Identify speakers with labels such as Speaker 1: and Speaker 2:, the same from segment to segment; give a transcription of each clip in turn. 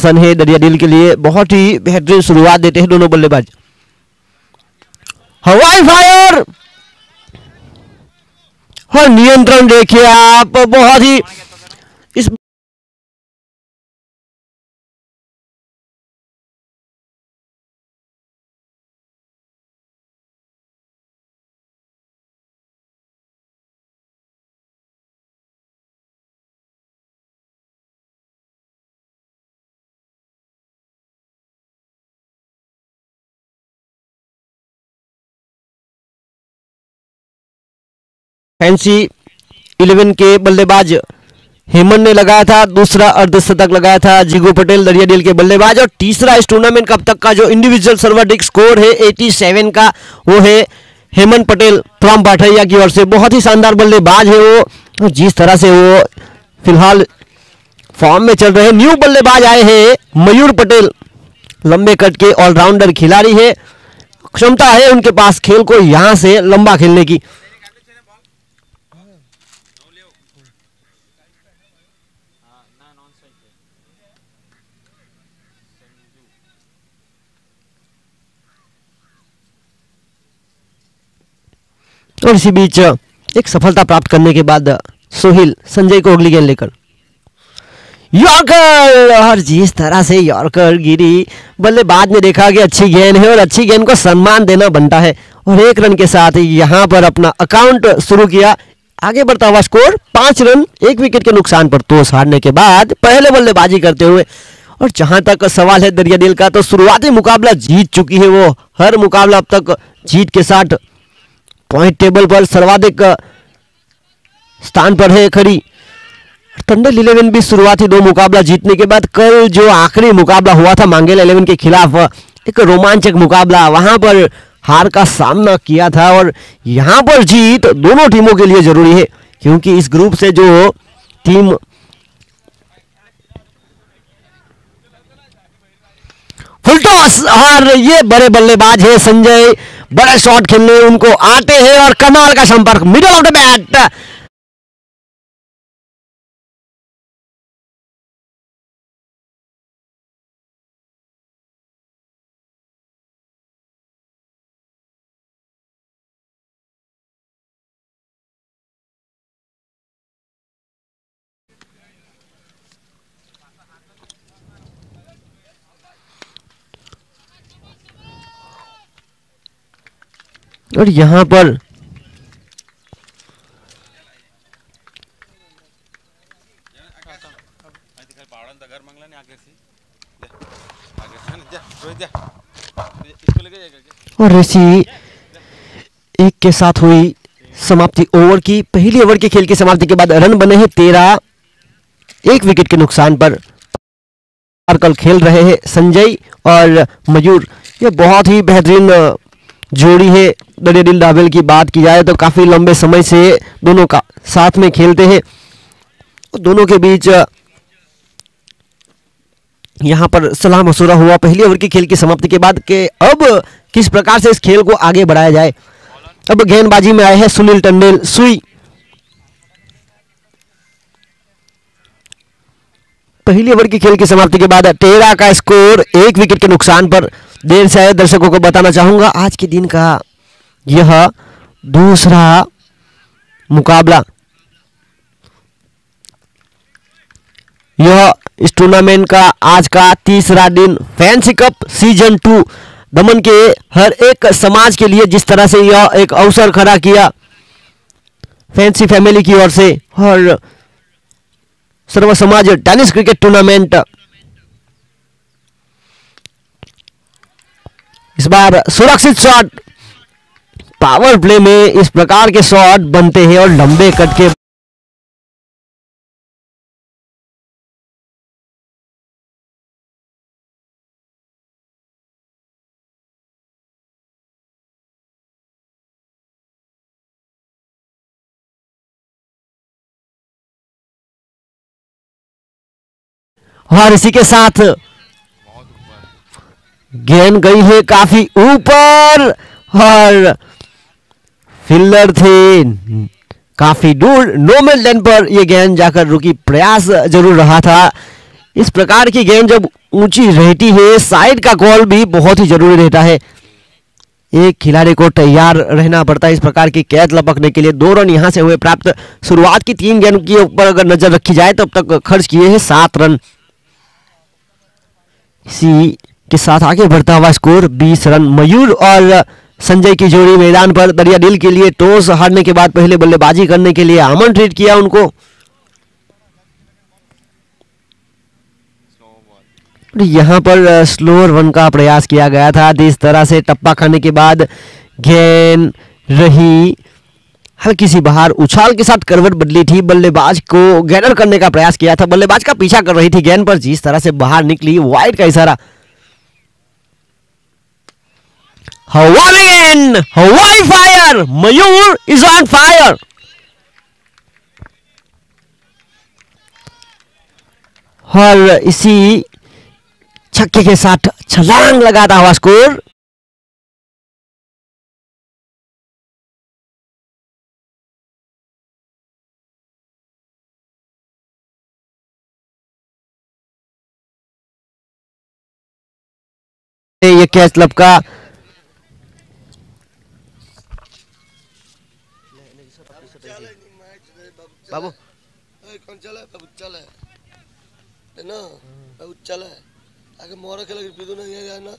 Speaker 1: प्रदर्शन है दरिया दिल के लिए, बहुत ही बेहतरीन शुरुआत देते हैं दोनों बल्लेबाज। हवाई फायर और नियंत्रण देखिए आप, बहुत ही इस फैंसी 11 के बल्लेबाज हेमंत ने लगाया था दूसरा अर्धशतक, लगाया था जीगो पटेल दरिया दिल के बल्लेबाज। और तीसरा इस टूर्नामेंट का अब तक का जो इंडिविजुअल सर्वाधिक स्कोर है 87 का, वो है हेमंत पटेल फ्रॉम पाठैया की ओर से। बहुत ही शानदार बल्लेबाज है वो, जिस तरह से वो फिलहाल फॉर्म में चल रहे हैं। न्यू बल्लेबाज आए हैं मयूर पटेल, लंबे कट के ऑलराउंडर खिलाड़ी है, क्षमता है उनके पास खेल को यहां से लंबा खेलने की। और इसी बीच एक सफलता प्राप्त करने के बाद सोहिल संजय को अगली गेंद लेकर यॉर्कर, और जिस तरह से यॉर्कर गिरी, बल्लेबाज ने देखा कि अच्छी गेंद है और अच्छी गेंद को सम्मान देना बनता है, और 1 रन के साथ यहां पर अपना अकाउंट शुरू किया। आगे बढ़ता हुआ स्कोर 5 रन 1 विकेट के नुकसान पर टॉस हारने के बाद पहले बल्लेबाजी करते हुए। और जहां तक सवाल है दरिया दिल का, तो शुरुआती मुकाबला जीत चुकी है वो, हर मुकाबला अब तक जीत के साथ पॉइंट टेबल पर सर्वाधिक स्थान पर है खड़ी। थंडर 11 भी शुरुआती 2 मुकाबला जीतने के बाद कल जो आखिरी मुकाबला हुआ था मांगेला 11 के खिलाफ, एक रोमांचक मुकाबला, वहां पर हार का सामना किया था। और यहां पर जीत दोनों टीमों के लिए जरूरी है, क्योंकि इस ग्रुप से जो टीम फुल टॉस, और ये बड़े बल्लेबाज है संजय, बड़े शॉट खेलने उनको आते हैं, और कमाल का संपर्क मिडल ऑफ द बैट। और यहां पर और इसी एक के साथ हुई समाप्ति ओवर की, पहली ओवर के खेल की समाप्ति के बाद रन बने हैं 13, 1 विकेट के नुकसान पर कल खेल रहे हैं संजय और मयूर। ये बहुत ही बेहतरीन जोड़ी है। दरिया दिल डाबेल की बात की जाए तो काफी लंबे समय से दोनों का साथ में खेलते हैं, दोनों के बीच यहां पर सलाह मशुरा हुआ पहली ओवर की खेल की समाप्ति के बाद कि अब किस प्रकार से इस खेल को आगे बढ़ाया जाए। अब गेंदबाजी में आए हैं सुनील टंडेल सुई। पहली ओवर की खेल की समाप्ति के बाद 13 का स्कोर 1 विकेट के नुकसान पर। देर से आए दर्शकों को बताना चाहूंगा आज के दिन का यह दूसरा मुकाबला, यह इस टूर्नामेंट का आज का तीसरा दिन। फैंसी कप सीजन 2 दमन के हर एक समाज के लिए जिस तरह से यह एक अवसर खड़ा किया फैंसी फैमिली की ओर से, और सर्व समाज टेनिस क्रिकेट टूर्नामेंट इस बार सुरक्षित शॉट, पावर प्ले में इस प्रकार के शॉट बनते हैं और लंबे कट के और इसी के साथ गेंद गई है काफी ऊपर और फील्डर थे काफी दूर, नो मैन लैंड पर यह गेंद जाकर रुकी। प्रयास जरूर रहा था इस प्रकार की गेंद जब ऊंची रहती है, साइड का कॉल भी बहुत ही जरूरी रहता है। एक खिलाड़ी को तैयार रहना पड़ता है इस प्रकार की कैच लपकने के लिए। 2 रन यहां से हुए प्राप्त। शुरुआत की 3 गेंद के ऊपर अगर नजर रखी जाए तब तक खर्च किए हैं 7 रन। इसी के साथ आगे बढ़ता हुआ स्कोर 20 रन। मयूर और संजय की जोड़ी मैदान पर दरिया दिल के लिए टॉस हारने के बाद पहले बल्लेबाजी करने के लिए आमंत्रित किया उनको। यहां पर स्लोअर वन का प्रयास किया गया था। जिस तरह से टप्पा खाने के बाद गेंद रही हल्की सी बाहर, उछाल के साथ करवट बदली थी, बल्लेबाज को गैदर करने का प्रयास किया था, बल्लेबाज का पीछा कर रही थी गेंद पर, जिस तरह से बाहर निकली, वाइड का इशारा। हवा में गेंद, हवाई fire, Mayur is on fire. और इसी छक्के के साथ छलांग लगाता हुआ स्कोर। ये कैच लपका। बाबू
Speaker 2: कौन चला है? बाबू चला है ना, बाबू चला है आगे मोरा के लगे पीदो नहीं है ना,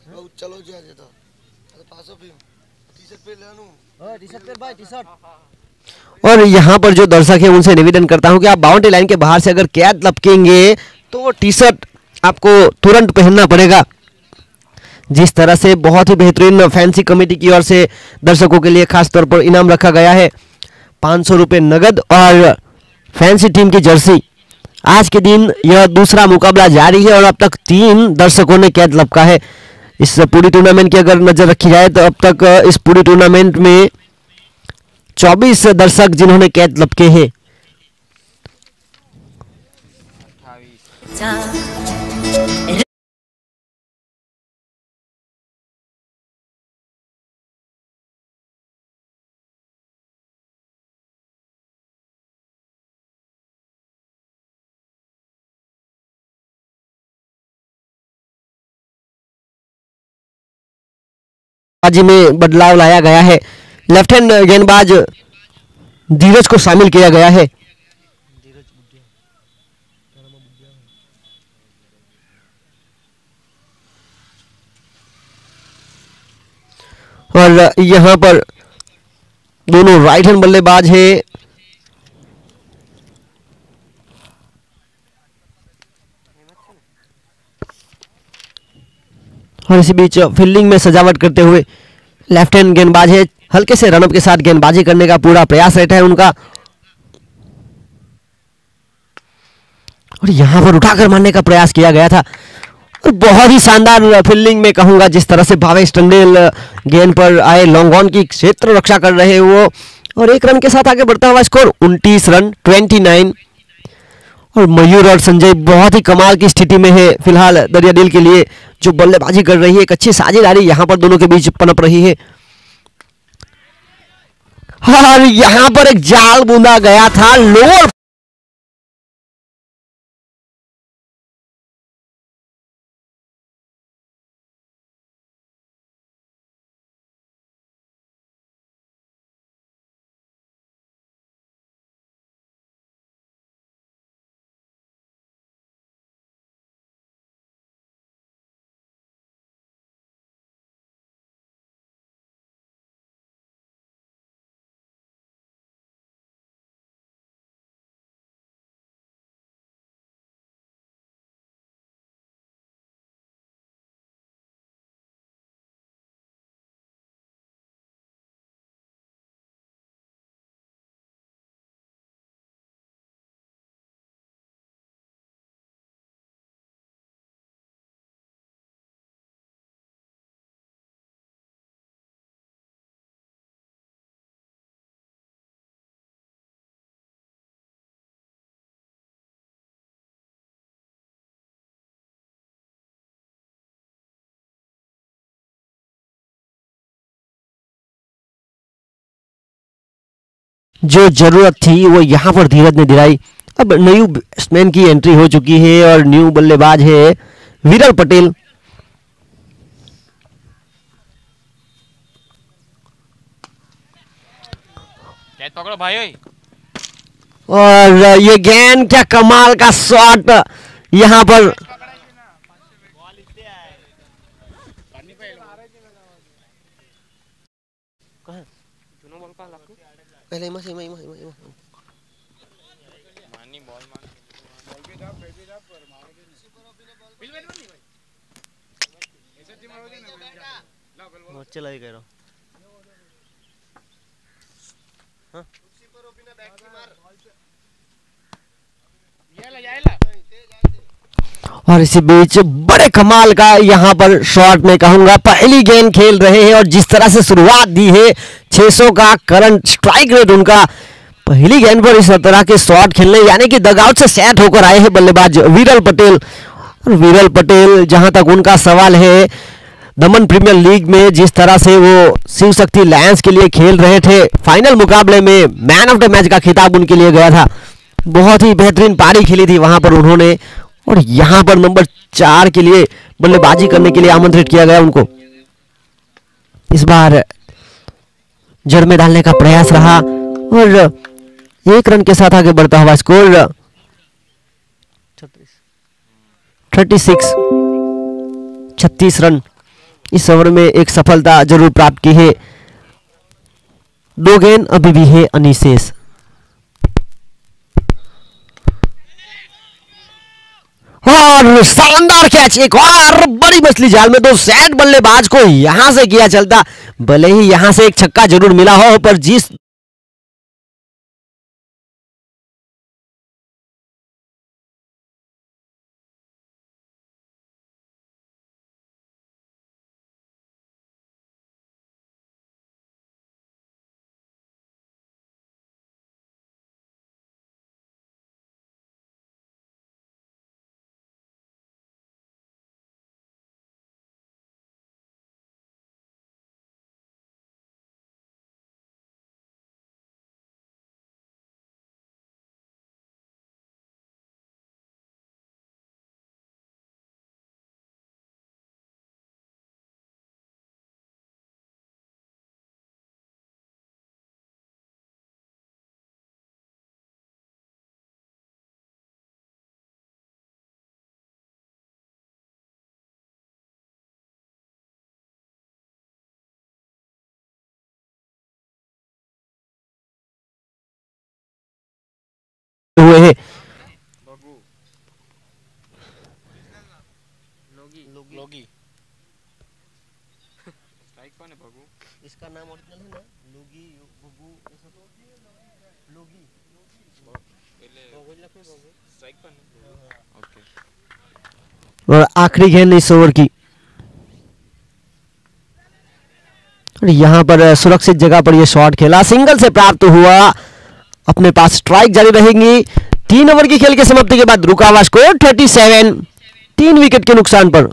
Speaker 2: बाबू चलो जा देता अरे पासो फिर टी-शर्ट पे ले आनू, हां टी-शर्ट पे भाई टी-शर्ट।
Speaker 1: और यहाँ पर जो दर्शक है उनसे निवेदन करता हूं कि आप बाउंड्री लाइन के बाहर से अगर कैच लपकेंगे तो वो टी-शर्ट आपको तुरंत पहनना पड़ेगा। जिस तरह से बहुत ही बेहतरीन फैंसी कमेटी की ओर से दर्शकों के लिए खास तौर पर इनाम रखा गया है, 500 रुपये नगद और फैंसी टीम की जर्सी। आज के दिन यह दूसरा मुकाबला जारी है और अब तक 3 दर्शकों ने कैच लपका है। इस पूरी टूर्नामेंट की अगर नजर रखी जाए तो अब तक इस पूरी टूर्नामेंट में 24 दर्शक जिन्होंने कैच लपके हैं। बाजी में बदलाव लाया गया है। लेफ्ट हैंड गेंदबाज धीरज को शामिल किया गया है। और यहां पर दोनों राइट हैंड बल्लेबाज है। और इसी बीच फील्डिंग में सजावट करते हुए लेफ्ट हैंड गेंदबाज है। हल्के से रनअप के साथ गेंदबाजी करने का पूरा प्रयास रहता है उनका। और यहां पर उठाकर मारने का प्रयास किया गया था। और बहुत ही शानदार फील्डिंग में कहूंगा, जिस तरह से भावेश टंडेल गेंद पर आए, लॉन्ग ऑन की क्षेत्र रक्षा कर रहे हैं वो। और 1 रन के साथ आगे बढ़ता हुआ स्कोर 29 रन 29। और मयूर और संजय बहुत ही कमाल की स्थिति में है फिलहाल दरिया दिल के लिए, जो बल्लेबाजी कर रही है। एक अच्छी साझेदारी यहां पर दोनों के बीच पनप रही है। और यहां पर एक जाल बूंदा गया था लोअर। जो जरूरत थी वो यहां पर धीरज ने दिलाई। अब न्यू बैट्समैन की एंट्री हो चुकी है और न्यू बल्लेबाज है विरल पटेल।
Speaker 3: पकड़ो भाई।
Speaker 1: और ये गेंद, क्या कमाल का शॉट यहाँ पर।
Speaker 2: पहले
Speaker 1: चला ही कह रहा हूँ। और इसी बीच बड़े कमाल का यहाँ पर शॉट में कहूंगा, पहली गेंद खेल रहे हैं और जिस तरह से शुरुआत दी है, 600 का करंट स्ट्राइक रेट उनका, पहली गेंद पर इस तरह के शॉट खेलने, यानी कि डगआउट से सेट होकर आए हैं बल्लेबाज विरल पटेल। और विरल पटेल, जहां तक उनका सवाल है, दमन प्रीमियर लीग में जिस तरह से वो शिव शक्ति लायंस के लिए खेल रहे थे, फाइनल मुकाबले में मैन ऑफ द मैच का खिताब उनके लिए गया था। बहुत ही बेहतरीन पारी खेली थी वहां पर उन्होंने, और यहां पर नंबर 4 के लिए बल्लेबाजी करने के लिए आमंत्रित किया गया उनको। इस बार जड़ में डालने का प्रयास रहा और 1 रन के साथ आगे बढ़ता हुआ स्कोर 36 रन। इस ओवर में एक सफलता जरूर प्राप्त की है। 2 गेंद अभी भी है अनिशेष। और शानदार कैच, एक और बड़ी मछली जाल में। 2 सेट बल्लेबाज को यहां से किया चलता, भले ही यहां से एक छक्का जरूर मिला हो, पर जिस हुए हैं
Speaker 3: लोगी स्ट्राइक कौन है भगू?
Speaker 1: इसका नाम ओरिजिनल है ना, लोगी बुबू, लोगी
Speaker 3: पहले स्ट्राइक कौन है? ओके।
Speaker 1: और आखिरी गेंद इस ओवर की, और यहां पर सुरक्षित जगह पर यह शॉट खेला, सिंगल से प्राप्त हुआ। अपने पास स्ट्राइक जारी रहेंगी। 3 ओवर की खेल के समाप्ति के बाद रुका हुआ स्कोर 37, 3 विकेट के नुकसान पर।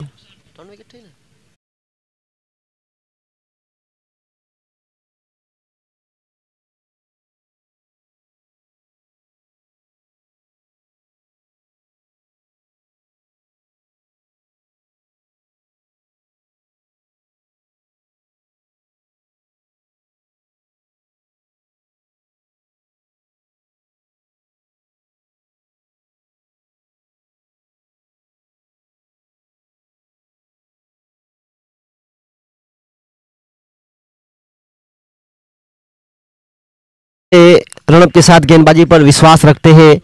Speaker 1: रणअप के साथ गेंदबाजी पर विश्वास रखते हैं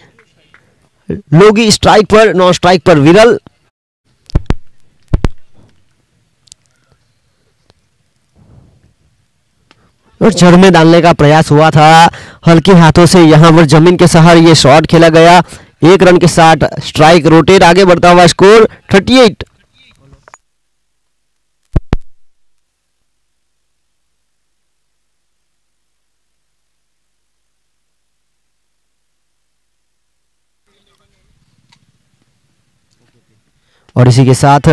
Speaker 1: लोगी। स्ट्राइक पर, नॉन स्ट्राइक पर विरल। और जड़ में डालने का प्रयास हुआ था, हल्के हाथों से यहां पर जमीन के सहारे ये शॉट खेला गया। 1 रन के साथ स्ट्राइक रोटेट, आगे बढ़ता हुआ स्कोर 38। और इसी के साथ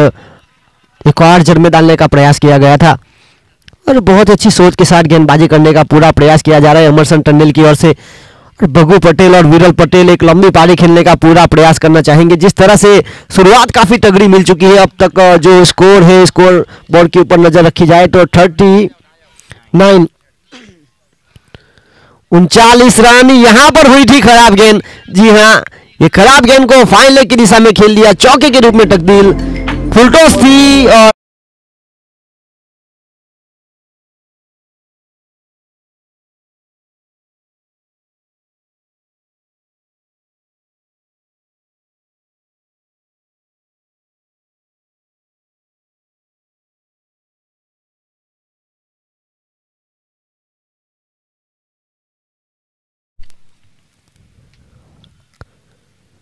Speaker 1: एक और जड़ में डालने का प्रयास किया गया था, और बहुत अच्छी सोच के साथ गेंदबाजी करने का पूरा प्रयास किया जा रहा है अमरसन टंडन की ओर से। बगू पटेल और विरल पटेल एक लंबी पारी खेलने का पूरा प्रयास करना चाहेंगे। जिस तरह से शुरुआत काफी तगड़ी मिल चुकी है अब तक, जो स्कोर है, स्कोर बोर्ड के ऊपर नजर रखी जाए तो 39 39 रन। यहां पर हुई थी खराब गेंद। जी हाँ, ये खराब गेंद को फाइन लेग की दिशा में खेल दिया, चौके के रूप में तब्दील। फुलटॉस थी और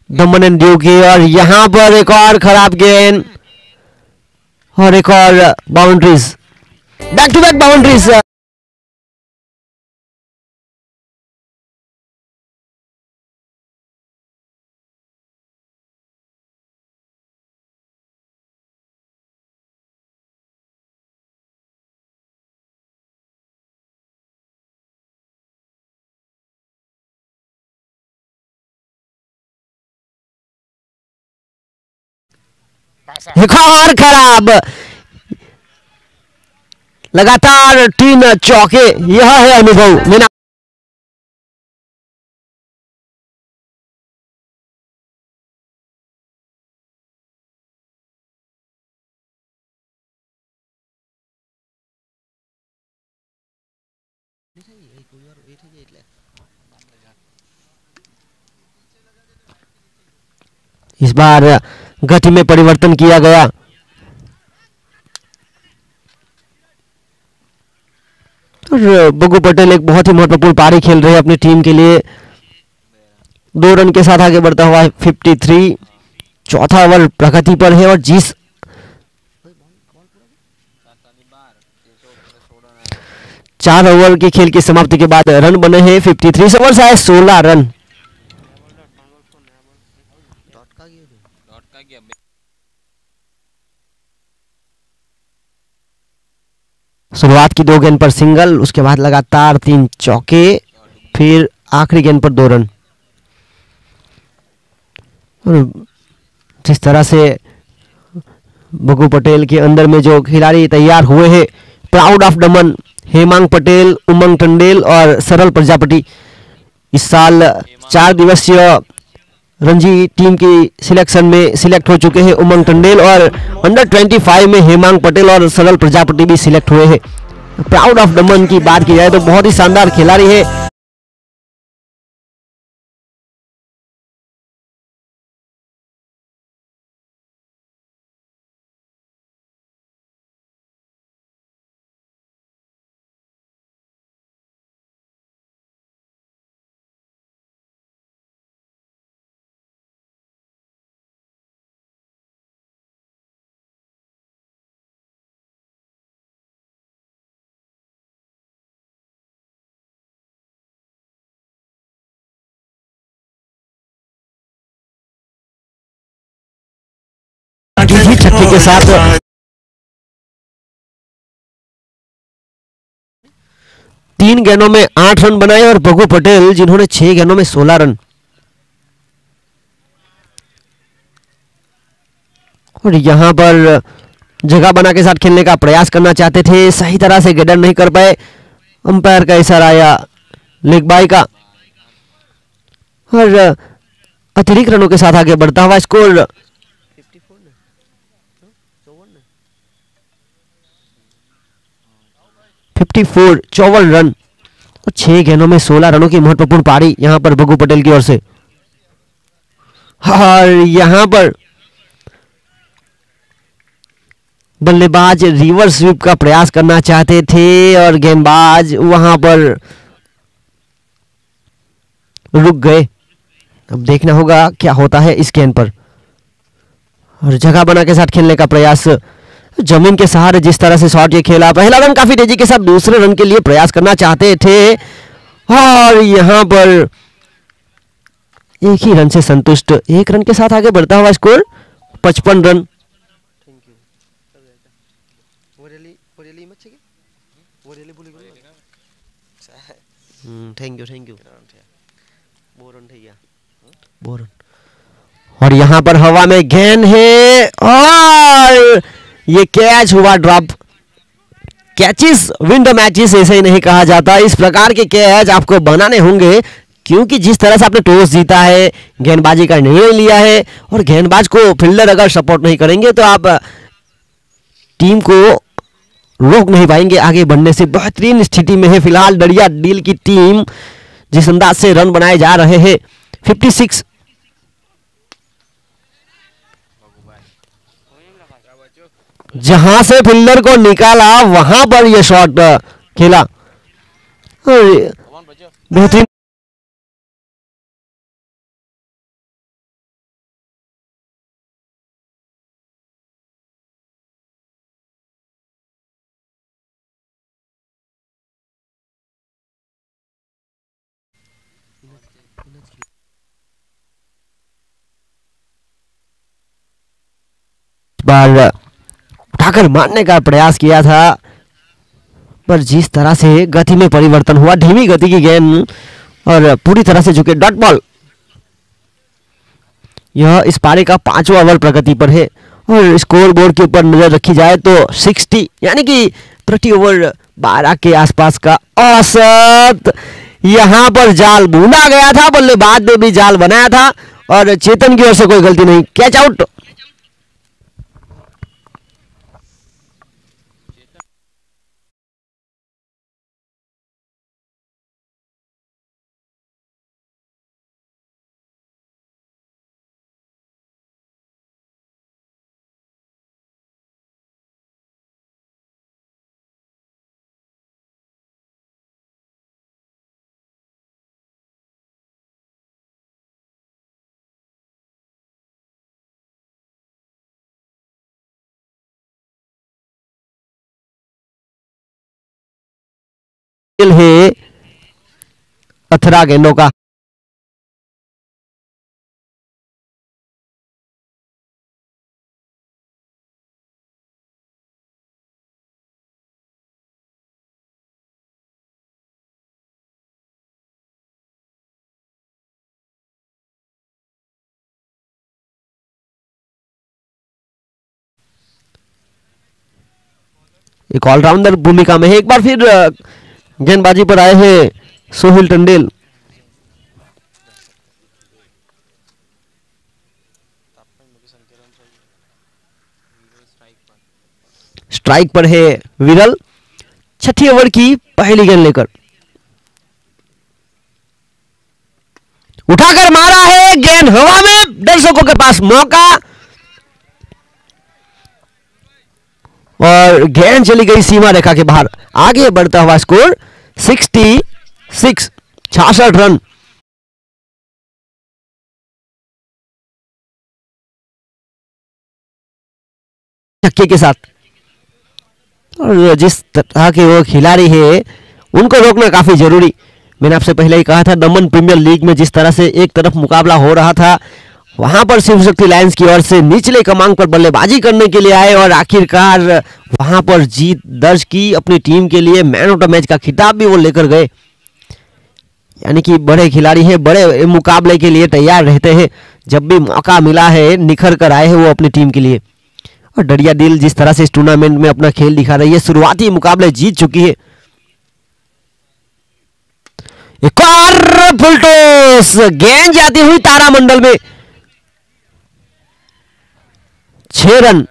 Speaker 1: दमन एंड ड्यू की, और यहां पर एक और खराब गेंद और एक और boundaries, back to back boundaries. एक और खराब, लगातार 3 चौके। यह है अनुभव। मीना इस बार गति में परिवर्तन किया गया। और बगू पटेल एक बहुत ही महत्वपूर्ण पारी खेल रहे हैं अपनी टीम के लिए। 2 रन के साथ आगे बढ़ता हुआ 53। चौथा ओवर प्रगति पर है और जिस 4 ओवर की खेल की समाप्ति के बाद रन बने हैं 53 ओवर से आए 16 रन। शुरुआत की 2 गेंद पर सिंगल, उसके बाद लगातार 3 चौके, फिर आखिरी गेंद पर 2 रन। और जिस तरह से बगू पटेल के अंदर में जो खिलाड़ी तैयार हुए हैं, प्राउड ऑफ दमन, हेमांग पटेल, उमंग टंडेल और सरल प्रजापति, इस साल 4 दिवसीय रणजी टीम की सिलेक्शन में सिलेक्ट हो चुके हैं उमंग टंडेल, और अंडर 25 में हेमांग पटेल और सरल प्रजापति भी सिलेक्ट हुए हैं। प्राउड ऑफ दमन की बात की जाए तो बहुत ही शानदार खिलाड़ी है। छक्के के साथ 3 गेंदों में 8 रन बनाए, और बगू पटेल जिन्होंने 6 गेंदों में 16 रन। और यहां पर जगह बना के साथ खेलने का प्रयास करना चाहते थे, सही तरह से गेडर नहीं कर पाए। अंपायर का इशारा आया लेग बाय का, और अतिरिक्त रनों के साथ आगे बढ़ता हुआ स्कोर 54, 54 रन और 6 गेंदों में 16 रनों की महत्वपूर्ण पारी यहां पर बगू पटेल की ओर से। और यहां पर बल्लेबाज रिवर्स स्वीप का प्रयास करना चाहते थे और गेंदबाज वहां पर रुक गए। अब देखना होगा क्या होता है इस गेंद पर। और जगह बना के साथ खेलने का प्रयास, जमीन के सहारे जिस तरह से शॉट ये खेला, पहला रन काफी तेजी के साथ दूसरे रन के लिए प्रयास करना चाहते थे, और यहां पर एक ही रन से संतुष्ट, 1 रन के साथ आगे बढ़ता हुआ score 55 run. Thank you. Boron. और यहाँ पर हवा में गेंद है और ये कैच हुआ drop. Catches win the matches ऐसे ही नहीं कहा जाता, इस प्रकार के कैच आपको बनाने होंगे, क्योंकि जिस तरह से आपने टॉस जीता है, गेंदबाजी का निर्णय लिया है, और गेंदबाज को फील्डर अगर सपोर्ट नहीं करेंगे तो आप टीम को रोक नहीं पाएंगे आगे बढ़ने से। बेहतरीन स्थिति में है फिलहाल डड़िया डील की टीम, जिस अंदाज से रन बनाए जा रहे हैं। 56। जहां से फील्डर को निकाला वहां पर यह शॉट खेला, बेहतरीन। बार उठाकर मारने का प्रयास किया था, पर जिस तरह से गति में परिवर्तन हुआ, धीमी गति की गेंद और पूरी तरह से झुके डॉट बॉल। यह इस पारी का 5वां ओवर प्रगति पर है, और स्कोर बोर्ड के ऊपर नजर रखी जाए तो 60 यानी कि प्रति ओवर 12 के आसपास का औसत। यहां पर जाल बूंदा गया था, बल्लेबाज ने भी जाल बनाया था और चेतन की ओर से कोई गलती नहीं, कैच आउट। है पत्थरा गेंदों का। एक ऑलराउंडर भूमिका में है, एक बार फिर गेंदबाजी पर आए हैं सोहिल टंडेल। स्ट्राइक पर है विरल, छठी ओवर की पहली गेंद लेकर उठाकर मारा है, गेंद हवा में, दर्शकों के पास मौका और गेंद चली गई सीमा रेखा के बाहर। आगे बढ़ता हुआ स्कोर 66, 66 रन। छक्के के साथ, और जिस तरह के वो खिलाड़ी है उनको रोकना काफी जरूरी। मैंने आपसे पहले ही कहा था, दमन प्रीमियर लीग में जिस तरह से एक तरफ मुकाबला हो रहा था, वहां पर शिव शक्ति लायंस की ओर से निचले क्रमांक पर बल्लेबाजी करने के लिए आए और आखिरकार वहां पर जीत दर्ज की अपनी टीम के लिए। मैन ऑफ द मैच का खिताब भी वो लेकर गए। यानी कि बड़े खिलाड़ी हैं, बड़े मुकाबले के लिए तैयार रहते हैं, जब भी मौका मिला है निखर कर आए हैं वो अपनी टीम के लिए। और डड़िया दिल जिस तरह से इस टूर्नामेंट में अपना खेल दिखा रही है, शुरुआती मुकाबले जीत चुकी है। एक और फुल टॉस, गेंद जाती हुई तारामंडल में, 6 रन।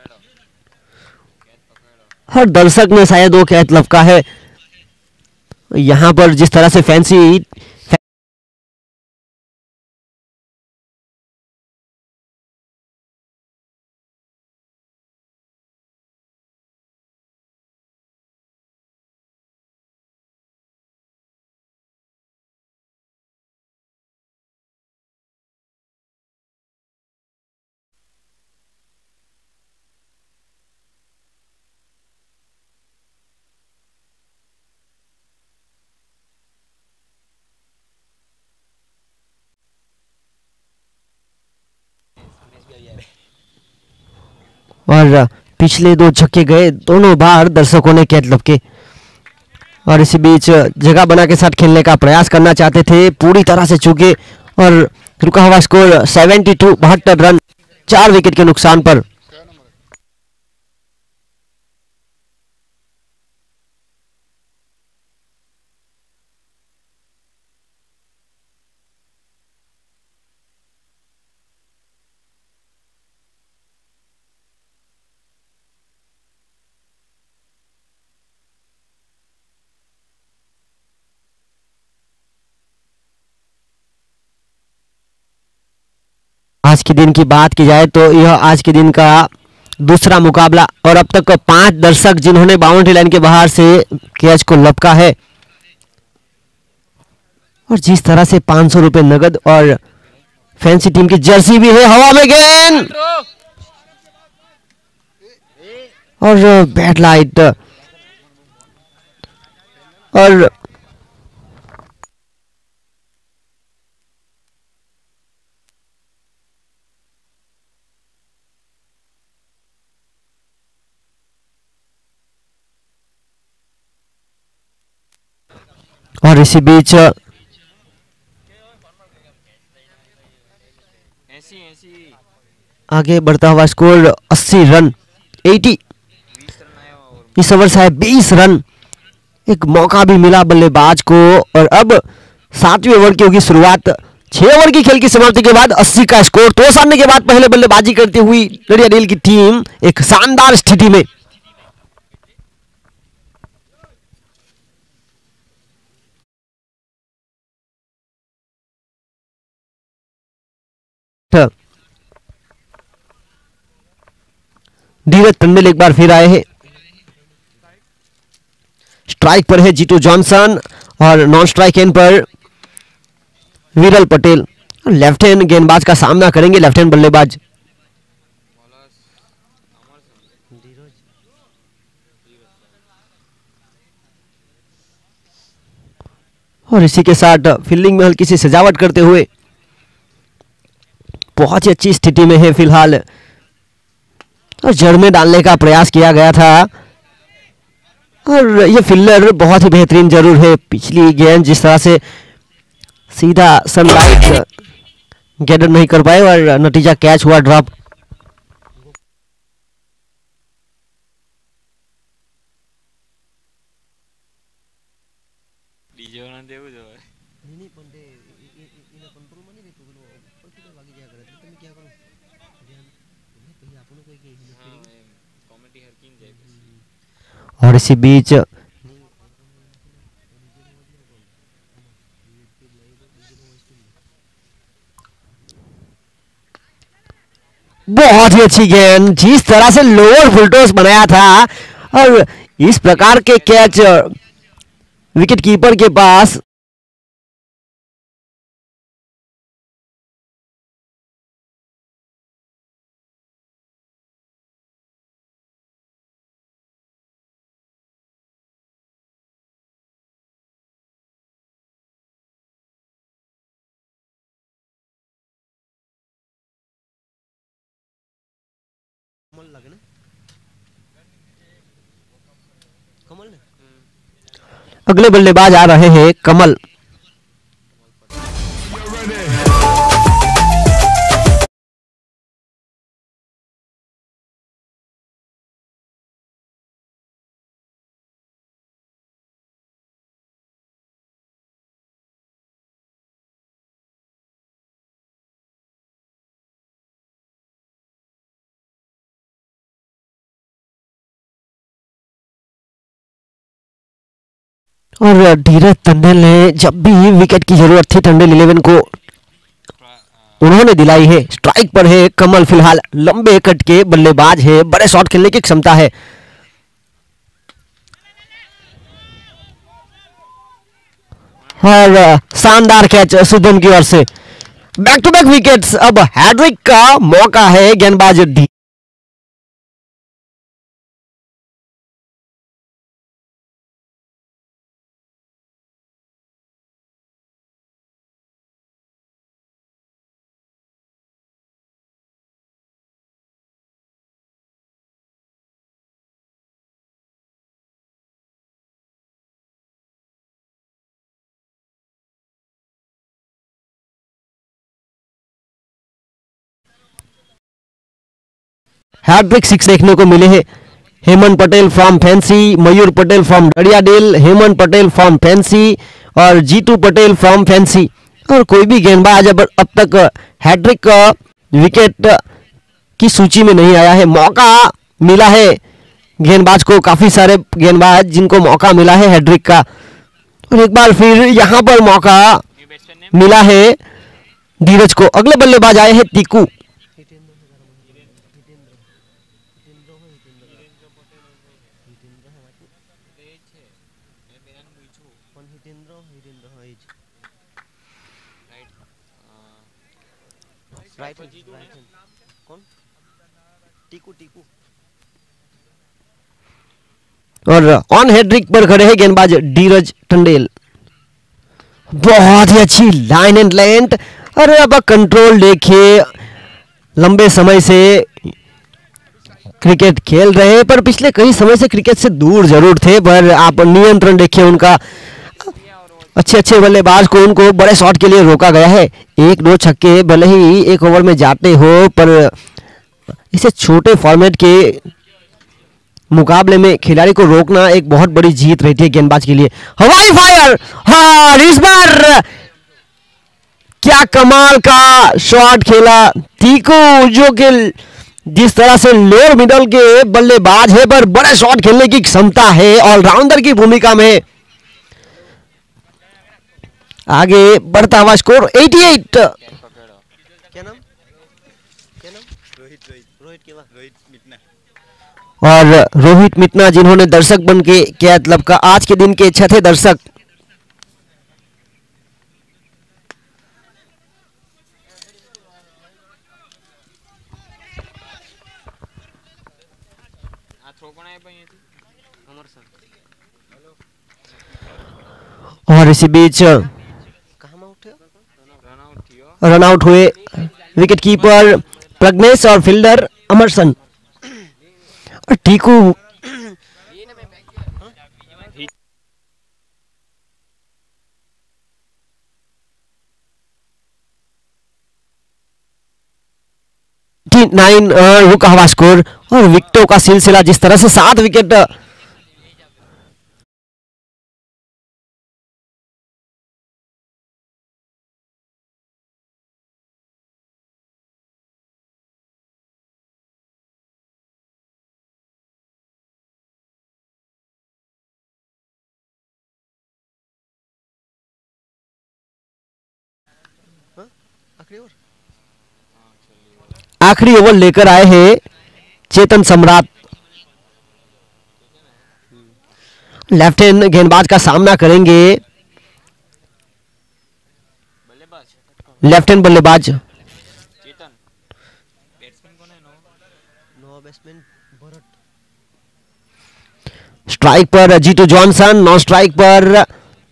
Speaker 1: हर दर्शक ने शायद वो कैच लपका है। यहां पर जिस तरह से फैंसी और पिछले 2 छक्के गए, दोनों बार दर्शकों ने कैच लपके। और इसी बीच जगह बना के साथ खेलने का प्रयास करना चाहते थे, पूरी तरह से चूके और रुका हुआ स्कोर 72 72 रन 4 विकेट के नुकसान पर। आज के दिन की बात की जाए तो यह आज के दिन का दूसरा मुकाबला और अब तक 5 दर्शक जिन्होंने बाउंड्री लाइन के बाहर से कैच को लपका है और जिस तरह से 500 रुपए नगद और फैंसी टीम की जर्सी भी है। हवा में गेंद और बैट लाइट और इसी बीच
Speaker 3: ऐसी ऐसी
Speaker 1: आगे बढ़ता हुआ स्कोर 80 रन 80।
Speaker 3: 20 रन आया और
Speaker 1: इस ओवर से है 20 रन। एक मौका भी मिला बल्लेबाज को और अब 7वें ओवर की होगी शुरुआत। 6 ओवर की खेल की समाप्ति के बाद 80 का स्कोर तो सामने के बाद पहले बल्लेबाजी करती हुई नडियादेल की टीम एक शानदार स्थिति में। धीरज टंडेल एक बार फिर आए हैं। स्ट्राइक पर है जीतू जॉनसन और नॉन स्ट्राइक एंड पर विरल पटेल। लेफ्ट हैंड गेंदबाज का सामना करेंगे लेफ्ट हैंड बल्लेबाज। और इसी के साथ फील्डिंग में हल्की सी सजावट करते हुए बहुत ही अच्छी स्थिति में है फिलहाल और जड़ में डालने का प्रयास किया गया था और ये फील्डर बहुत ही बेहतरीन जरूर है। पिछली गेंद जिस तरह से सीधा सनलाइट गैदर नहीं कर पाए और नतीजा कैच हुआ ड्रॉप।
Speaker 3: ડીજે વાળા દેવું જ હોય હા એમ કોમેડી હરકીને જાય પછી
Speaker 1: और इसी बीच बहुत ही अच्छी गेंद जिस तरह से लोअर फुलटॉस बनाया था और इस प्रकार के कैच विकेट कीपर के पास अगले बल्लेबाज आ रहे हैं कमल। और धीरज टंडेल ने जब भी विकेट की जरूरत थी टंडेल 11 को उन्होंने दिलाई है। स्ट्राइक पर है कमल फिलहाल लंबे कट के बल्लेबाज है बड़े शॉट खेलने की क्षमता है। और शानदार कैच शुभम की ओर से बैक टू बैक विकेट्स। अब हैट्रिक का मौका है गेंदबाज हैट्रिक 6 देखने को मिले हैं। हेमंत पटेल फ्रॉम फैंसी, मयूर पटेल फ्रॉम डड़ियाडेल, हेमंत पटेल फ्रॉम फैंसी और जीतू पटेल फ्रॉम फैंसी। और कोई भी गेंदबाज अब तक हैट्रिक विकेट की सूची में नहीं आया है। मौका मिला है गेंदबाज को, काफी सारे गेंदबाज जिनको मौका मिला है हैट्रिक का, और एक बार फिर यहां पर मौका
Speaker 3: न्यू बैट्समैन नेम
Speaker 1: मिला है धीरज को। अगले बल्लेबाज आए हैं टीकू। और ऑन हैट्रिक पर खड़े हैं गेंदबाज धीरज टंडेल। बहुत ही अच्छी लाइन एंड लेंथ। अरे अब कंट्रोल देखिए, लंबे समय से क्रिकेट खेल रहे हैं पर पिछले कई समय से क्रिकेट से दूर जरूर थे, पर आप नियंत्रण देखिए उनका। अच्छे अच्छे बल्लेबाज को उनको बड़े शॉट के लिए रोका गया है। 1-2 छक्के भले ही एक ओवर में जाते हो, पर इसे छोटे फॉर्मेट के मुकाबले में खिलाड़ी को रोकना एक बहुत बड़ी जीत रहती है गेंदबाज के लिए। हवाई फायर, हाँ इस बार क्या कमाल का शॉट खेला टीकू, जो कि जिस तरह से लोअर मिडल के बल्लेबाज है पर बड़े शॉट खेलने की क्षमता है, ऑलराउंडर की भूमिका में आगे बढ़ता हुआ स्कोर 88। क्या नाम और रोहित मितना, जिन्होंने दर्शक बन के क्या मतलब का आज के दिन के छठे दर्शक।
Speaker 3: આ થ્રો પણ આવ્યો અહીંયાથી
Speaker 1: और इसी बीच
Speaker 3: રન આઉટ થયો
Speaker 1: रन आउट हुए विकेट कीपर प्रज्ञेश और फील्डर अमरसन। और टीकू नाइन रुका हुआ स्कोर और विकेटों का सिलसिला जिस तरह से 7 विकेट आखिरी ओवर लेकर आए हैं चेतन सम्राट। लेफ्ट हैंड गेंदबाज का सामना करेंगे
Speaker 3: બલ્લેબાજ
Speaker 1: लेफ्ट हैंड बल्लेबाज।
Speaker 3: ચેતન બેટ્સમેન કોને નો
Speaker 1: स्ट्राइक पर जीतू जॉनसन, नॉन स्ट्राइक पर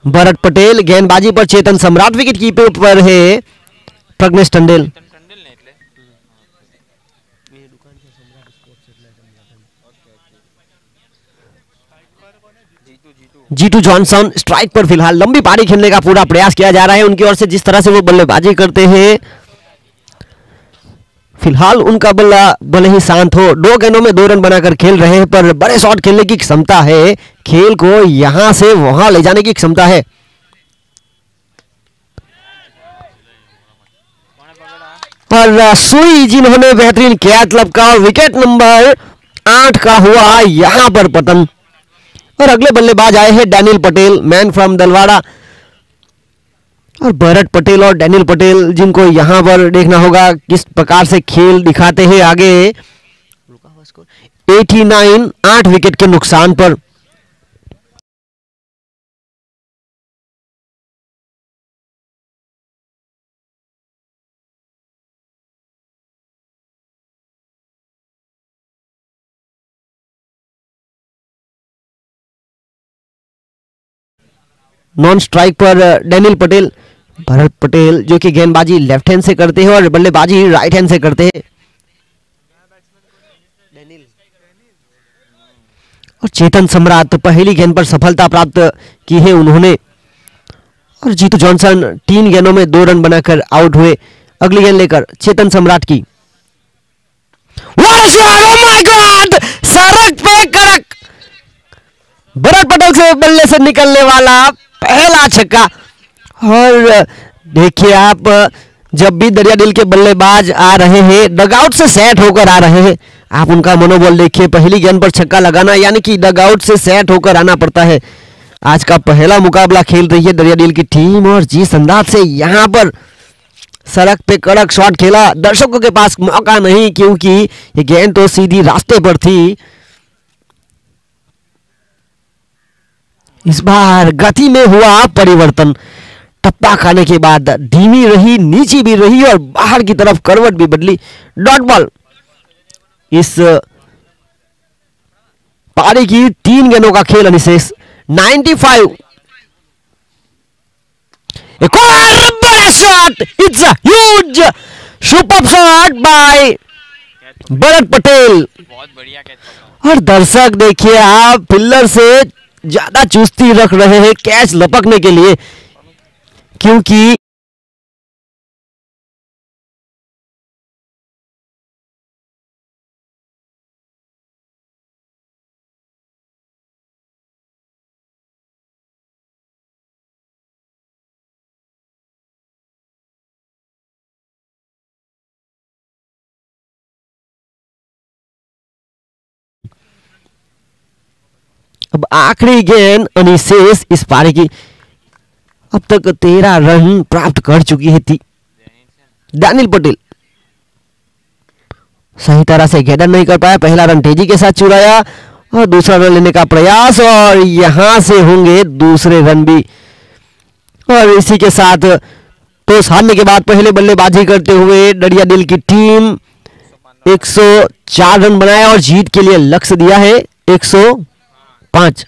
Speaker 1: भरत पटेल, गेंदबाजी पर चेतन सम्राट, विकेट कीपर पर है प्रज्ञेश टंडेल।
Speaker 3: ટંડેલ ને એટલે જીતુ જીતુ
Speaker 1: जीतू जॉनसन स्ट्राइक पर फिलहाल लंबी पारी खेलने का पूरा प्रयास किया जा रहा है उनकी ओर से, जिस तरह से वो बल्लेबाजी करते हैं। फिलहाल उनका बल्ला भले ही शांत हो, 2 गेंदों में 2 रन बनाकर खेल रहे हैं, पर बड़े शॉट खेलने की क्षमता है, खेल को यहां से वहां ले जाने की क्षमता है।
Speaker 3: કોણે પકડા
Speaker 1: और सुई जिन्होंने बेहतरीन किया क्लब का, और विकेट नंबर 8 का हुआ यहां पर पतन। और अगले बल्लेबाज आए हैं डैनियल पटेल, मैन फ्रॉम दलवाड़ा। और भरत पटेल और डैनियल पटेल, जिनको यहां पर देखना होगा किस प्रकार से खेल दिखाते हैं आगे। 89, 8 विकेट के नुकसान पर। नॉन स्ट्राइक पर डैनियल पटेल, भरत पटेल जो कि गेंदबाजी लेफ्ट हैंड से करते हैं और बल्लेबाजी राइट हैंड से करते हैं। और चेतन सम्राट पहली गेंद पर सफलता प्राप्त की है उन्होंने। और जीतू जॉनसन 3 गेंदों में 2 रन बनाकर आउट हुए। अगली गेंद लेकर चेतन सम्राट की, What a shot! Oh my God! सड़क पे कड़क भरत पटेल से बल्ले से निकलने वाला पहला छक्का। और देखिए आप, जब भी दरिया दिल के बल्लेबाज आ रहे हैं डगआउट से सेट होकर आ रहे हैं, आप उनका मनोबल देखिए। पहली गेंद पर छक्का लगाना यानी कि डगआउट से सेट होकर आना पड़ता है। आज का पहला मुकाबला खेल रही है दरिया दिल की टीम और जिस अंदाज से यहाँ पर सड़क पे कड़क शॉट खेला, दर्शकों के पास मौका नहीं क्योंकि ये गेंद तो सीधी रास्ते पर थी। इस बार गति में हुआ परिवर्तन, टप्पा खाने के बाद धीमी रही, नीची भी रही और बाहर की तरफ करवट भी बदली। Dot ball. इस पारी की 3 गेंदों का खेल अनिशेष 95। एक और बड़ा shot, it's a huge super shot bye Bharat Patel.
Speaker 3: बहुत बढ़िया कैच पकड़ा।
Speaker 1: और दर्शक देखिए आप, फिल्डर से ज्यादा चुस्ती रख रहे हैं कैच लपकने के लिए, क्योंकि अब आखिरी गेंद अनिशेष इस पारी की। अब तक 13 रन प्राप्त कर चुकी है थी दानिल पटेल। सही तरह से गेंद नहीं कर पाया, पहला रन तेजी के साथ चुराया और दूसरा रन लेने का प्रयास, और यहां से होंगे दूसरे रन भी। और इसी के साथ टॉस हारने के बाद पहले बल्लेबाजी करते हुए दरिया दिल की टीम 104 रन बनाया और जीत के लिए लक्ष्य दिया है 105।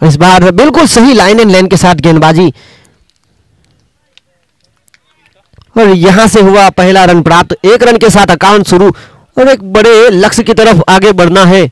Speaker 1: इस बार बिल्कुल सही लाइन एंड लेन के साथ गेंदबाजी, और यहां से हुआ पहला रन प्राप्त। 1 रन के साथ अकाउंट शुरू, और एक बड़े लक्ष्य की तरफ आगे बढ़ना है।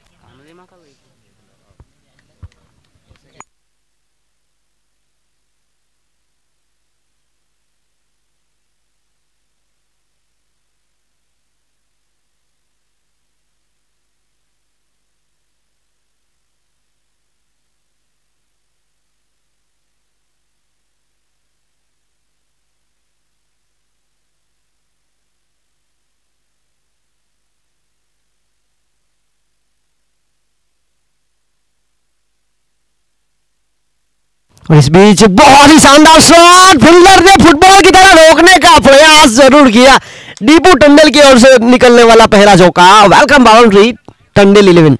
Speaker 1: और इस बीच बहुत ही शानदार शॉट, फील्डर ने फुटबॉल की तरह रोकने का प्रयास जरूर किया। दीपू टंडल की ओर से निकलने वाला पहला चौका, वेलकम बाउंड्री टंडल 11।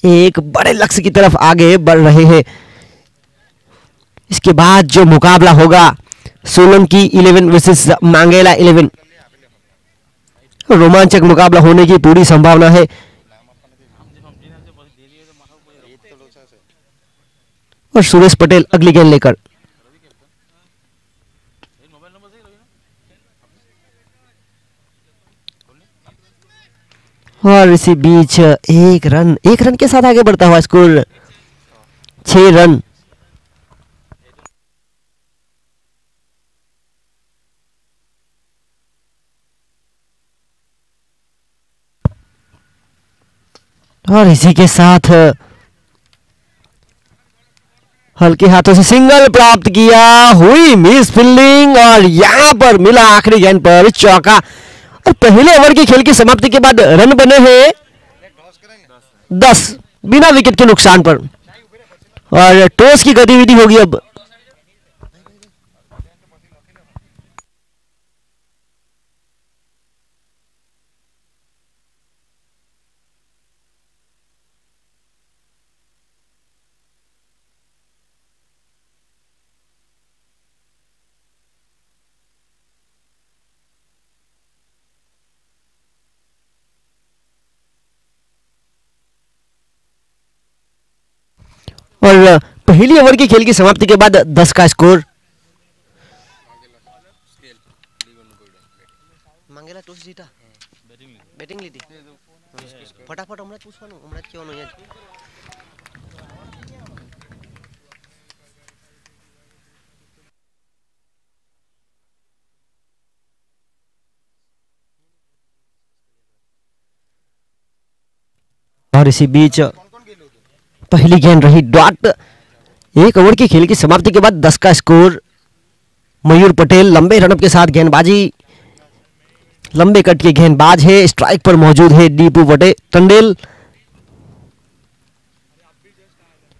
Speaker 1: एक बड़े लक्ष्य की तरफ आगे बढ़ रहे हैं। इसके बाद जो मुकाबला होगा सोलंकी 11 वर्सेस मांगेला 11, रोमांचक मुकाबला होने की पूरी संभावना है। और सुरेश पटेल अगली गेंद लेकर, और इसी बीच 1 रन के साथ आगे बढ़ता हुआ स्कोर 6 रन। और इसी के साथ हल्के हाथों से सिंगल प्राप्त किया, हुई मिस फील्डिंग, और यहां पर मिला आखिरी गेंद पर चौका। और पहले ओवर की खेल की समाप्ति के बाद रन बने हैं 10 बिना विकेट के नुकसान पर, और टॉस की गतिविधि होगी अब। और पहली ओवर की खेल की समाप्ति के बाद 10 का स्कोर। मांगेला टॉस जीता, बैटिंग ली थी फटाफट हमें पूछवानो हमें क्यों नहीं है। और इसी बीच पहली गेंद रही डॉट। 1 ओवर की खेल की समाप्ति के बाद 10 का स्कोर। मयूर पटेल लंबे रनअप के साथ गेंदबाजी, लंबे कट के गेंदबाज है, स्ट्राइक पर मौजूद है दीपू पटेल टंडेल।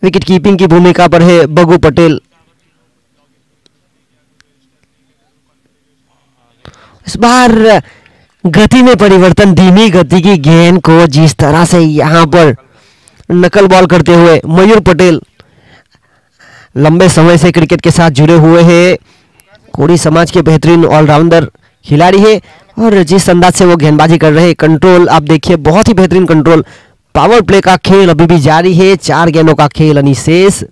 Speaker 1: विकेट कीपिंग की भूमिका पर है बगू पटेल। इस बार गति में परिवर्तन, धीमी गति की गेंद को जिस तरह से यहां पर नकल बॉल करते हुए मयूर पटेल लंबे समय से क्रिकेट के साथ जुड़े हुए हैं, कोड़ी समाज के बेहतरीन ऑलराउंडर खिलाड़ी है, और जिस अंदाज से वो गेंदबाजी कर रहे हैं, कंट्रोल आप देखिए, बहुत ही बेहतरीन कंट्रोल। पावर प्ले का खेल अभी भी जारी है, 4 गेंदों का खेल अनिशेष।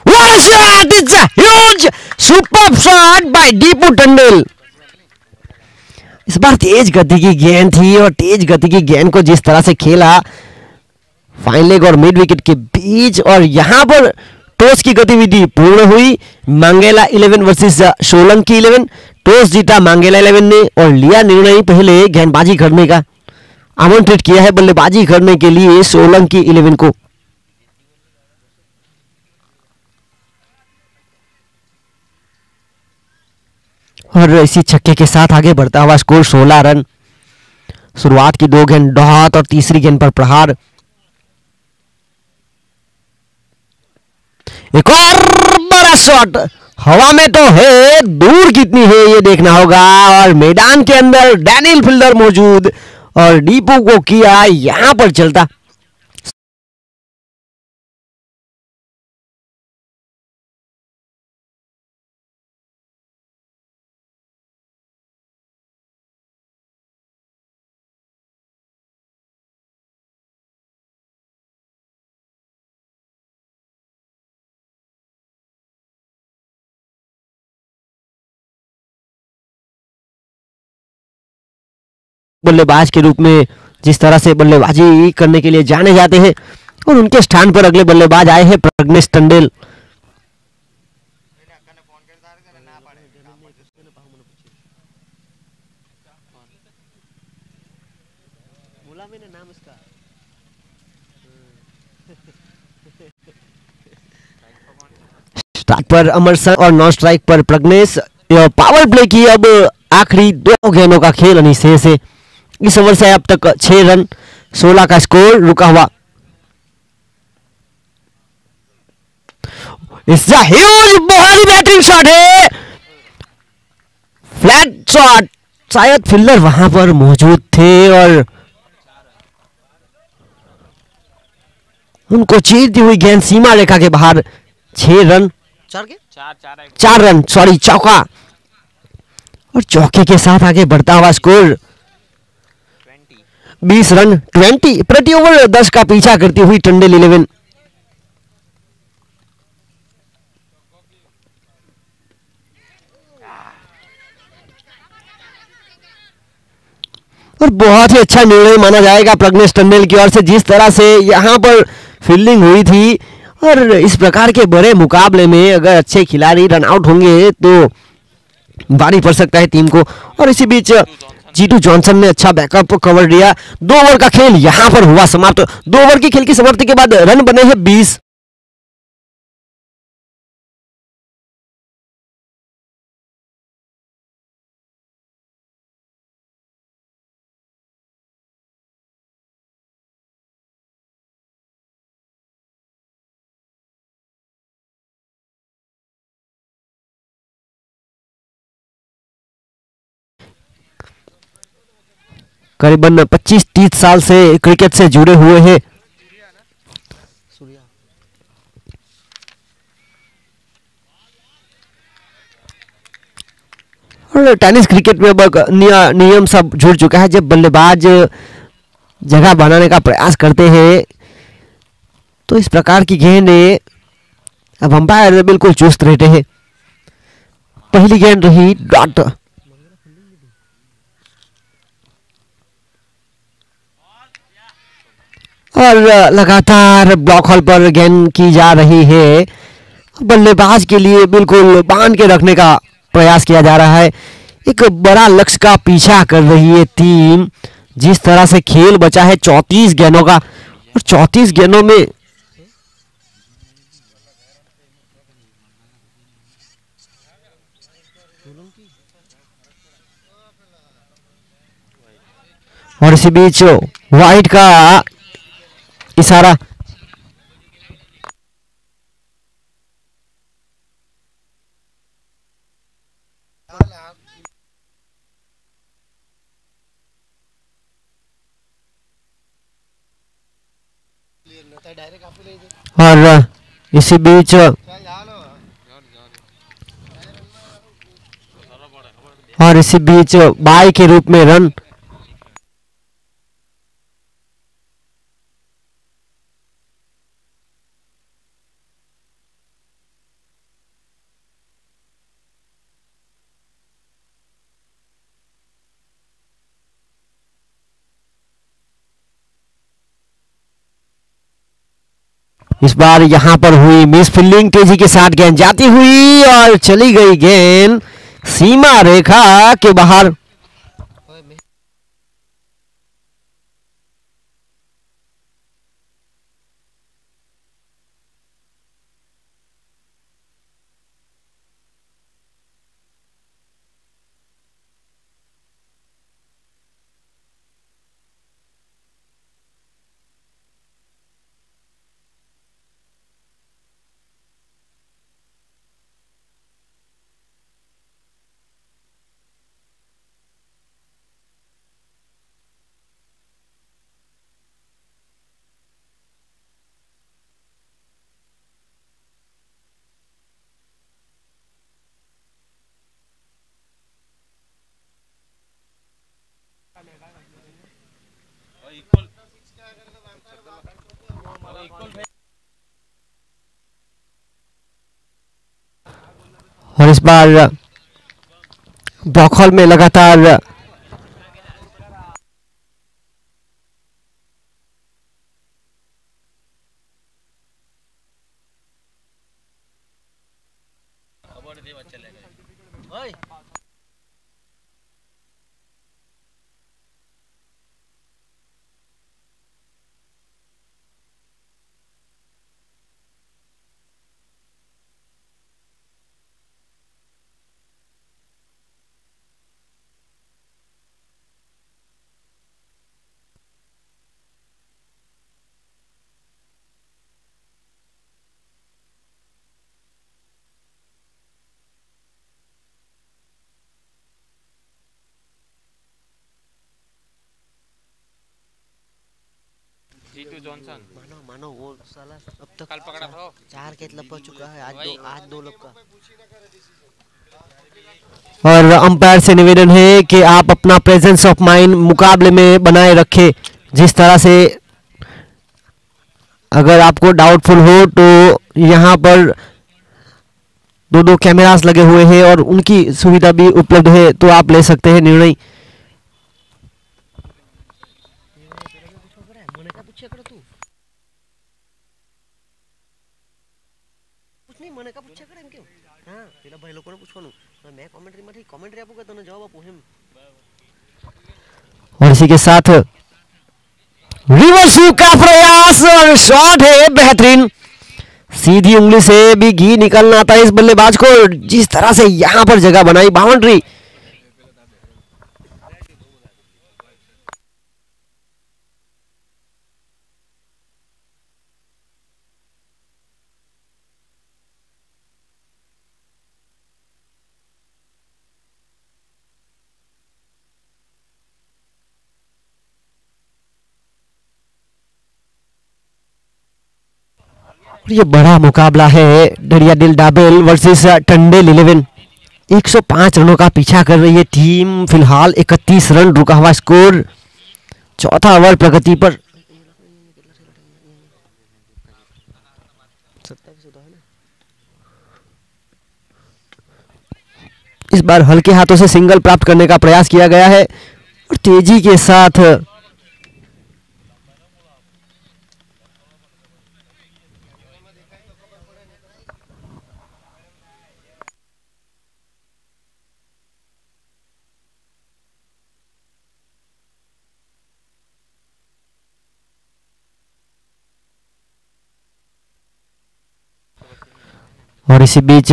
Speaker 1: What a shot! It's a huge, superb shot by Deepu Tandel. इस बार तेज गति की गेंद थी, और तेज गति की गेंद को जिस तरह से खेला फाइन लेग और मिड विकेट के बीच, और यहां पर टॉस की गतिविधि पूर्ण हुई। मांगेला 11 वर्सेस सोलंकी 11। टॉस जीता मांगेला 11 ने, और लिया निर्णय पहले गेंदबाजी करने का, आमंत्रित किया है बल्लेबाजी करने के लिए सोलंकी 11 को। और इसी छक्के के साथ आगे बढ़ता हुआ स्कोर 16 रन। शुरुआत की 2 गेंद डॉट, और तीसरी गेंद पर प्रहार। एक और बड़ा शॉट, हवा में तो है, दूर कितनी है ये देखना होगा, और मैदान के अंदर डैनियल फील्डर मौजूद, और दीपू को किया यहां पर चलता। बल्लेबाज के रूप में जिस तरह से बल्लेबाजी करने के लिए जाने जाते हैं, और उनके स्थान पर अगले बल्लेबाज आए हैं प्रज्ञेश टंडेल। स्ट्राइक पर अमरसन और नॉन स्ट्राइक पर प्रज्ञेश। पावर प्ले की अब आखिरी 2 गेंदों का खेल अनी शेष है। इस ओवर से अब तक 6 रन, 16 का स्कोर रुका हुआ। इट्स अ ह्यूज भारी बैटिंग शॉट है, फ्लैट शॉट। शायद फील्डर वहां पर मौजूद थे और उनको चीरती हुई गेंद सीमा रेखा के बाहर। 6 रन, 4 रन, सॉरी, चौका। और चौके के साथ आगे बढ़ता हुआ स्कोर 20 रन, 20 प्रति ओवर 10 का पीछा करती हुई टंडेल 11। और बहुत ही अच्छा निर्णय माना जाएगा प्रज्ञेश टंडेल की ओर से, जिस तरह से यहां पर फील्डिंग हुई थी। और इस प्रकार के बड़े मुकाबले में अगर अच्छे खिलाड़ी रन आउट होंगे तो भारी पड़ सकता है टीम को। और इसी बीच जीतू जॉनसन ने अच्छा बैकअप कवर दिया। 2 ओवर का खेल यहां पर हुआ समाप्त। 2 ओवर की खेल की समाप्ति के बाद रन बने हैं 20। करीबन 25-30 साल से क्रिकेट से जुड़े हुए हैं। और टेनिस क्रिकेट में अब नियम सब जुड़ चुका है। जब बल्लेबाज जगह बनाने का प्रयास करते हैं तो इस प्रकार की गेंदें अब अंपायर बिल्कुल चुस्त रहते हैं। पहली गेंद रही डॉट। और लगातार ब्लॉक हॉल पर गेंद की जा रही है। बल्लेबाज के लिए बिल्कुल बांध के रखने का प्रयास किया जा रहा है। एक बड़ा लक्ष्य का पीछा कर रही है टीम। जिस तरह से खेल बचा है 34 गेंदों का, और 34 गेंदों में और इसी बीच वाइट का इशारा। और इसी बीच बाई के रूप में रन। इस बार यहां पर हुई मिस फील्डिंग, तेजी के साथ गेंद जाती हुई और चली गई गेंद सीमा रेखा के बाहर। और इस बार ब्लॉक हॉल में लगातार
Speaker 3: जॉनसन
Speaker 1: मानो मानो वो साला अब तक
Speaker 3: कल पकड़ा था।
Speaker 1: 4 कैच लपक चुका है,
Speaker 3: वही।
Speaker 1: आज 2 लपका। और अंपायर से निवेदन है कि आप अपना प्रेजेंस ऑफ माइंड मुकाबले में बनाए रखें। जिस तरह से अगर आपको डाउटफुल हो तो यहाँ पर 2 कैमरास लगे हुए हैं और उनकी सुविधा भी उपलब्ध है, तो आप ले सकते हैं निर्णय। और इसी के साथ रिवर्स का प्रयास और शॉट है बेहतरीन। सीधी उंगली से भी घी निकलना था इस बल्लेबाज को। जिस तरह से यहां पर जगह बनाई, बाउंड्री। ये बड़ा मुकाबला है डरिया दिल डाबेल वर्सेस टंडेल 11। 105 रनों का पीछा कर रही है टीम। फिलहाल 31 रन रुका हुआ स्कोर। चौथा ओवर प्रगति पर। इस बार हल्के हाथों से सिंगल प्राप्त करने का प्रयास किया गया है और तेजी के साथ और इसी बीच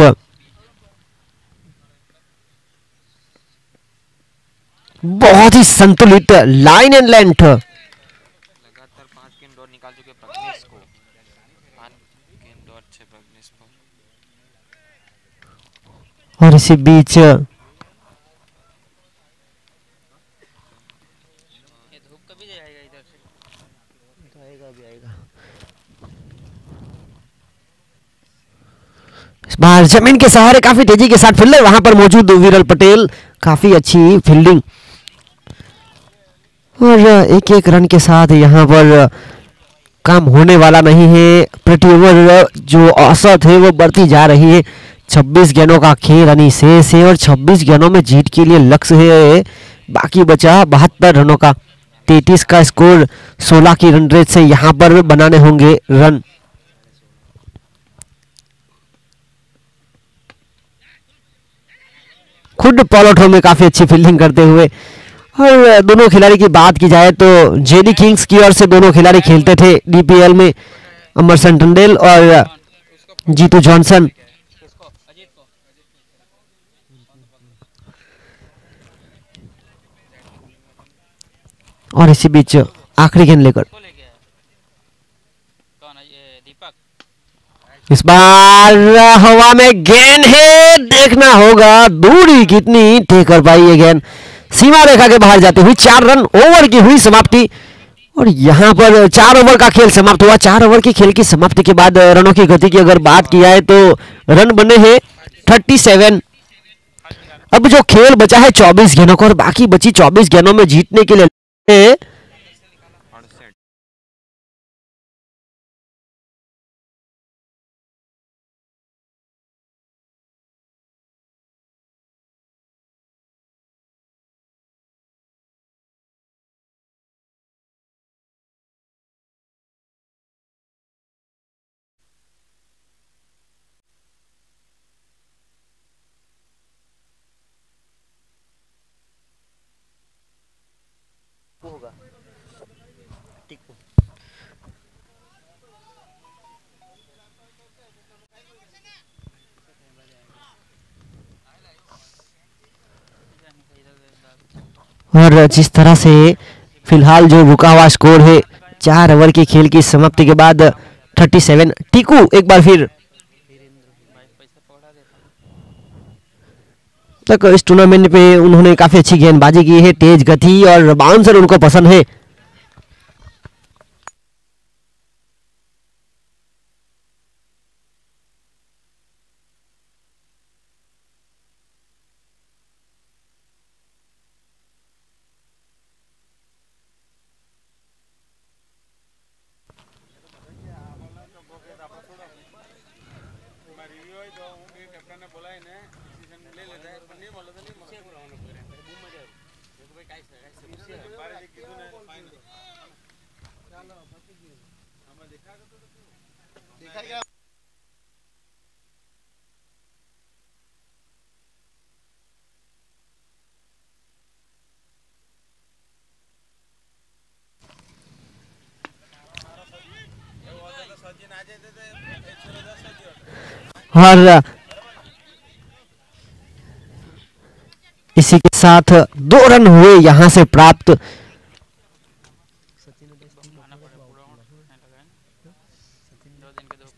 Speaker 1: बहुत ही संतुलित लाइन एंड लेंथ।
Speaker 3: लगातार 5 गेंद और निकाल चुके प्रज्ञेश को। 5 गेंद और 6 प्रज्ञेश पर।
Speaker 1: और इसी बीच
Speaker 3: ये धूप कभी जाएगा इधर से?
Speaker 1: इस बार जमीन के सहारे काफी तेजी के साथ फील्डर वहां पर मौजूद विरल पटेल। काफी अच्छी फील्डिंग और एक एक रन के साथ यहां पर काम होने वाला नहीं है। प्रति ओवर जो औसत है वो बढ़ती जा रही है। 26 गेंदों का खेल रनी शेष है और 26 गेंदों में जीत के लिए लक्ष्य है। बाकी बचा 72 रनों का। 33 का स्कोर 16 की रन रेट से यहां पर बनाने होंगे रन। खुद पॉलोठो में काफी अच्छी फील्डिंग करते हुए। और दोनों खिलाड़ी की बात की जाए तो जेडी किंग्स की ओर से दोनों खिलाड़ी खेलते थे डीपीएल में, अमरसन टंडेल और जीतू जॉनसन।
Speaker 3: किसको? अजीत को।
Speaker 1: और इसी बीच आखिरी गेंद लेकर
Speaker 3: को ले गया है। कौन है ये? दीपक।
Speaker 1: इस बार हवा में गेंद है, देखना होगा दूरी कितनी तय कर पाई ये गेंद। सीमा रेखा के बाहर जाते हुए 4 रन। ओवर की हुई समाप्ति और यहां पर 4 ओवर का खेल समाप्त हुआ। 4 ओवर की खेल की समाप्ति के बाद रनों की गति की अगर बात की जाए तो रन बने हैं 37। अब जो खेल बचा है 24 गेंदों का और बाकी बची 24 गेंदों में जीतने के लिए होगा। और जिस तरह से फिलहाल जो रुका हुआ स्कोर है 4 ओवर की खेल की समाप्ति के बाद 37। टीकू एक बार फिर तक इस टूर्नामेंट पे उन्होंने काफी अच्छी गेंदबाजी की है। तेज गति और बाउंसर उनको पसंद है।
Speaker 2: देखा क्या?
Speaker 1: और इसी के साथ 2 रन हुए यहां से प्राप्त।
Speaker 3: आना पड़े पूरा नहीं लगा है ना 2 दिन के 2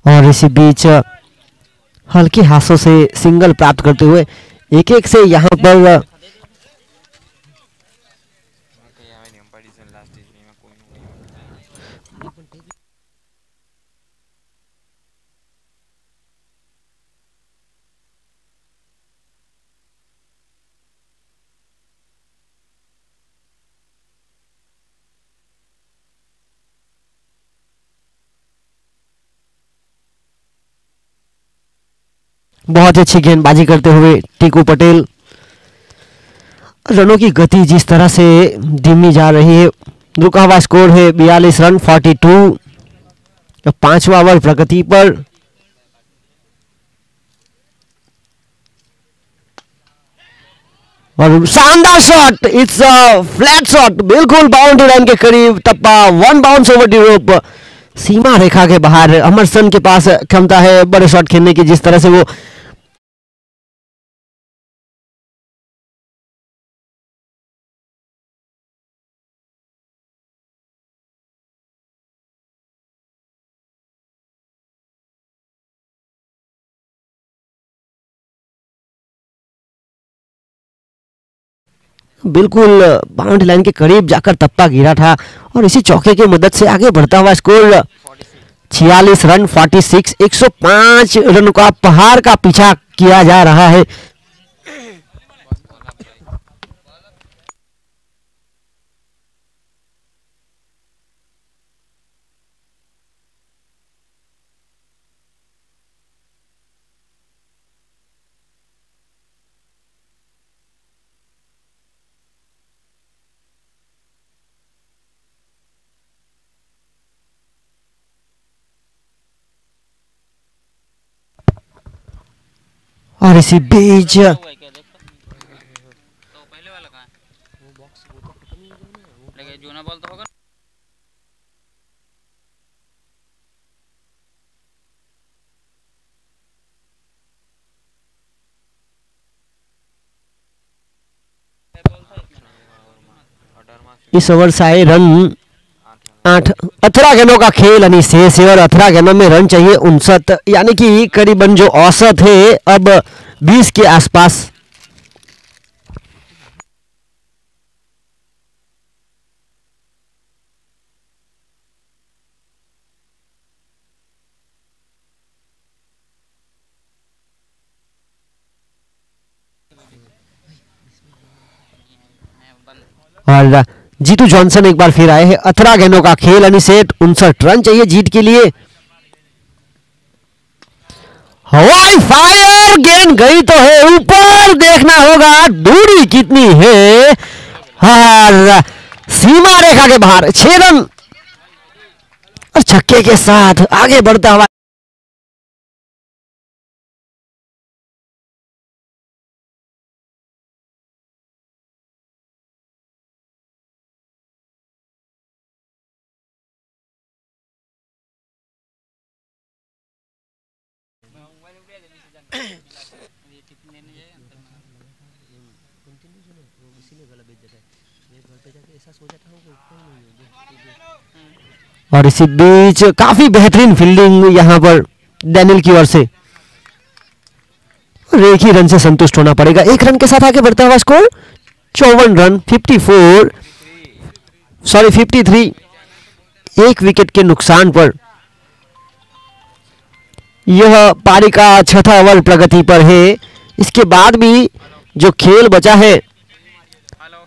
Speaker 1: और इसी बीच हल्के हाथों से सिंगल प्राप्त करते हुए 1-1 से यहां पर
Speaker 3: मैं कहीं आवे नहीं पड़ी से लास्ट स्टेज में कोई नहीं
Speaker 1: बहुत अच्छी गेंदबाजी करते हुए टीकू पटेल। रनों की गति जिस तरह से धीमी जा रही है, रुका हुआ स्कोर है 42 रन 42। 5वां ओवर प्रगति पर। और शानदार shot, it's a flat shot, बिल्कुल बाउंड्री लाइन के करीब टप्पा, 1 बाउंस ओवर द रोप, सीमा रेखा के बाहर। अमरसन के पास क्षमता है बड़े शॉट खेलने की, जिस तरह से वो बिल्कुल बाउंड्री लाइन के करीब जाकर तप्पा गिरा था। और इसी चौके की मदद से आगे बढ़ता हुआ स्कोर 46 रन 46। 105 रन का पहाड़ का पीछा किया जा रहा है। और इसी बीच
Speaker 3: हुआ है क्या देख तो पहले वाला कहां है वो बॉक्स वो तो खत्म ही हो गया ना लेकिन जो ना बॉल तो होगा बॉल था इसमें
Speaker 1: इस ओवर से आए रन 8। 18 गेंदों का खेल यानी शेष है और 18 गेंदों में रन चाहिए 59, यानी कि करीबन जो औसत है अब 20 के आसपास। और जीतू जॉनसन एक बार फिर आए हैं। 18 गेंदों का खेल यानी सेट 59 रन चाहिए जीत के लिए। हवाई फायर, गेंद गई तो है ऊपर, देखना होगा दूरी कितनी है। और सीमा रेखा के बाहर 6 रन और छक्के के साथ आगे बढ़ता हुआ और इसी बीच काफी बेहतरीन फील्डिंग यहां पर डैनियल की ओर से। और एक ही रन से संतुष्ट होना पड़ेगा। 1 रन के साथ आगे बढ़ता हुआ स्कोर 54 रन 54 सॉरी 53। 1 विकेट के नुकसान पर यह पारी का 6था ओवर प्रगति पर है। इसके बाद भी जो खेल बचा है
Speaker 3: हेलो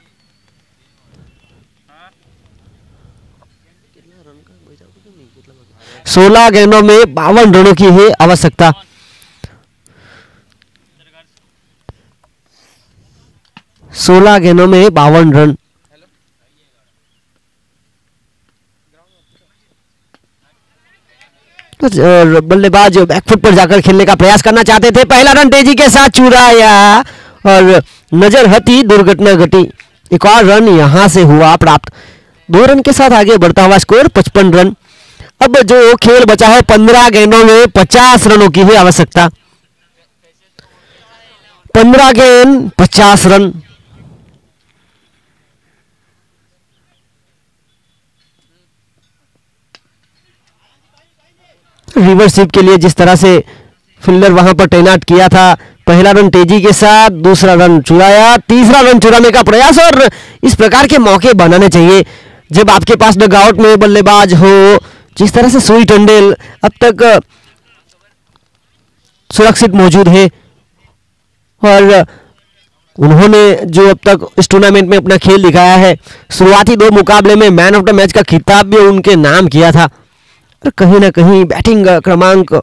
Speaker 3: हां
Speaker 1: 16 गेंदों में 52 रनों की है आवश्यकता। सोलह गेंदों में 52 रन। और बल्लेबाज बैकफुट पर जाकर खेलने का प्रयास करना चाहते थे, पहला रन तेजी के साथ चुराया और नजर हटी, दुर्घटना घटी। एक और रन यहां से हुआ प्राप्त। 2 रन के साथ आगे बढ़ता हुआ स्कोर 55 रन। अब जो खेल बचा है 15 गेंदों में 50 रनों की है आवश्यकता। 15 गेंद 50 रन। रिवर्स स्वीप के लिए जिस तरह से फील्डर वहां पर तैनात किया था, पहला रन तेजी के साथ, दूसरा रन चुराया, तीसरा रन चुराने का प्रयास। और इस प्रकार के मौके बनाने चाहिए जब आपके पास डगआउट में बल्लेबाज हो। जिस तरह से सुई टंडेल अब तक सुरक्षित मौजूद है और उन्होंने जो अब तक इस टूर्नामेंट में अपना खेल दिखाया है, शुरुआती 2 मुकाबले में मैन ऑफ द मैच का खिताब भी उनके नाम किया था। और कहीं ना कहीं बैटिंग क्रमांक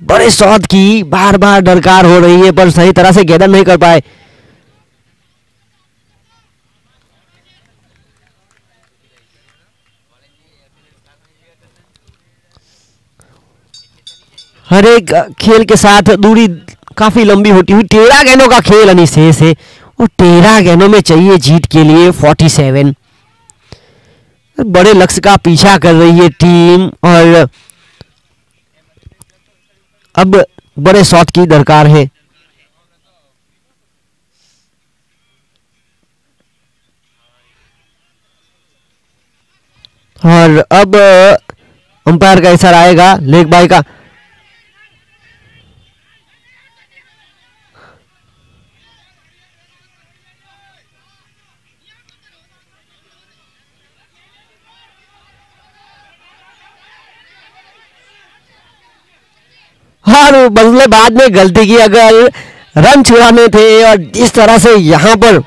Speaker 1: बड़े शॉट की बार बार दरकार हो रही है, पर सही तरह से गेंद नहीं कर पाए। हर एक खेल के साथ दूरी काफी लंबी होती हुई 13 गेंदों का खेल अनिशेष है और 13 गेंदों में चाहिए जीत के लिए 47। बड़े लक्ष्य का पीछा कर रही है टीम और अब बड़े शॉट की दरकार है। और अब अंपायर का इशारा आएगा लेग बाय का। और बल्लेबाज ने गलती की, अगर रन छुड़ाने थे और इस तरह से यहां पर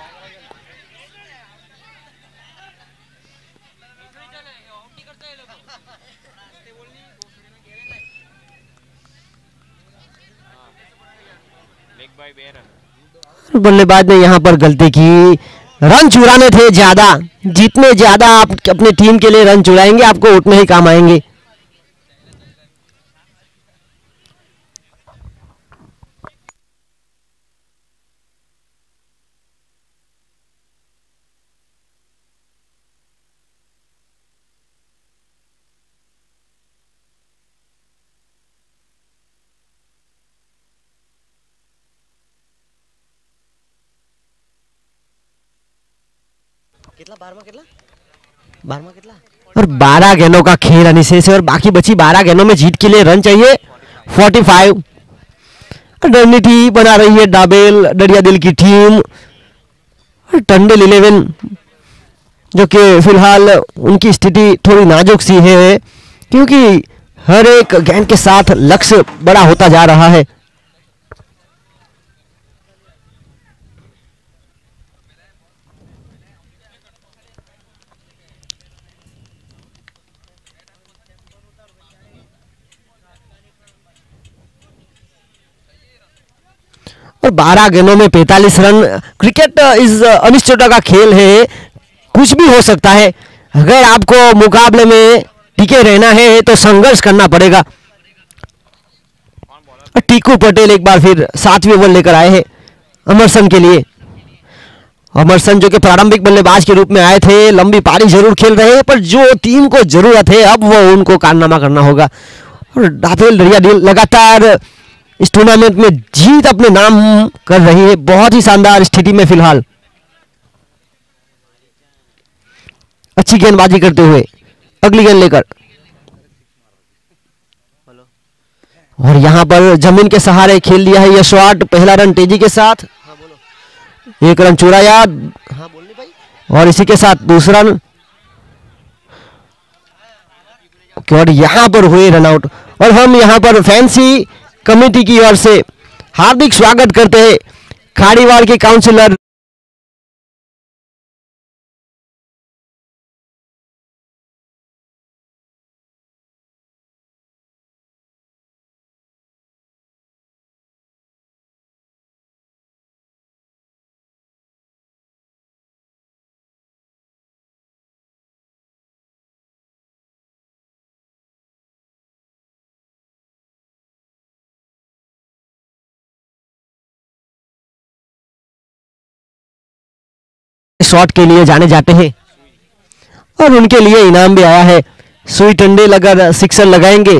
Speaker 1: बल्लेबाज ने यहां पर गलती की। रन चुराने थे ज्यादा, जितने ज्यादा आप अपने टीम के लिए रन चुराएंगे आपको उतने ही काम आएंगे। और 12 गेंदों का खेल अनिशेष है और बाकी बची 12 गेंदों में जीत के लिए रन चाहिए 45। रणनीति बना रही है डाबेल दरिया दिल की टीम। और टंडेल 11 जो कि फिलहाल उनकी स्थिति थोड़ी नाजुक सी है क्योंकि हर एक गेंद के साथ लक्ष्य बड़ा होता जा रहा है। और 12 गेंदों में 45 रन। क्रिकेट इस अनिश्चितता का खेल है, कुछ भी हो सकता है। अगर आपको मुकाबले में टिके रहना है तो संघर्ष करना पड़ेगा। टीकू पटेल एक बार फिर 7वीं ओवर लेकर आए हैं अमरसन के लिए। अमरसन जो कि प्रारंभिक बल्लेबाज के रूप में आए थे, लंबी पारी जरूर खेल रहे हैं पर जो टीम को जरूरत है अब वो उनको कारनामा करना होगा। और डाफेल दरिया दिल लगातार इस टूर्नामेंट में जीत अपने नाम कर रही है, बहुत ही शानदार स्थिति में फिलहाल अच्छी गेंदबाजी करते हुए अगली गेंद लेकर। और यहां पर जमीन के सहारे खेल लिया है यह शॉट, पहला रन तेजी के साथ, 1 रन चुराया और इसी के साथ दूसरा रन और यहां पर हुए रन आउट। और हम यहां पर फैंसी कमेटी की ओर से हार्दिक स्वागत करते हैं खाड़ीवाड़ के काउंसिलर शॉट के लिए जाने जाते हैं और उनके लिए इनाम भी आया है। सुई टंडेल अगर सिक्सर लगाएंगे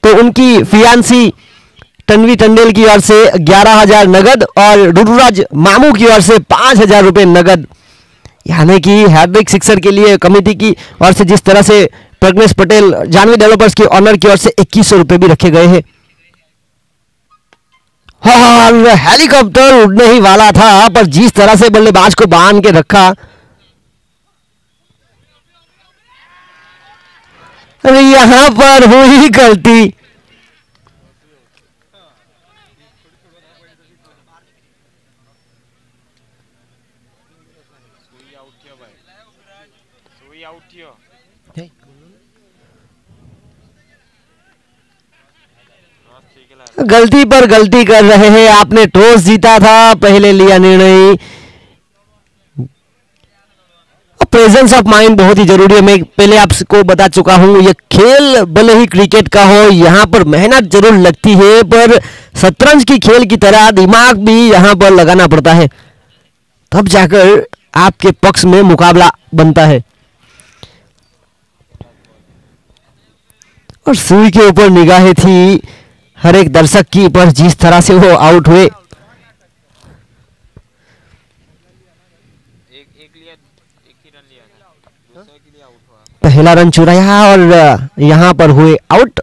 Speaker 1: तो उनकी फियांसी तन्वी टंडेल की ओर से 11,000 नगद और रुडुराज मामू की ओर से 5,000 रुपए नगद। यानी कि हैट्रिक सिक्सर के लिए कमेटी की ओर से जिस तरह से प्रज्ञेश पटेल जानवी डेवलपर्स के ऑनर की ओर से 2100 रुपए भी रखे गए हैं। और हेलीकॉप्टर उड़ने ही वाला था पर जिस तरह से बल्लेबाज को बांध के रखा, अरे यहां पर हुई गलती। गलती पर गलती कर रहे हैं। आपने टॉस जीता था, पहले लिया निर्णय। प्रेजेंस ऑफ माइंड बहुत ही जरूरी है। मैं पहले आपको बता चुका हूं, ये खेल भले ही क्रिकेट का हो, यहाँ पर मेहनत जरूर लगती है पर शतरंज की खेल की तरह दिमाग भी यहाँ पर लगाना पड़ता है, तब जाकर आपके पक्ष में मुकाबला बनता है। और सुई के ऊपर निगाहें थी हर एक दर्शक की, पर जिस तरह से वो आउट हुए, पहला रन चुराया और यहां पर हुए आउट।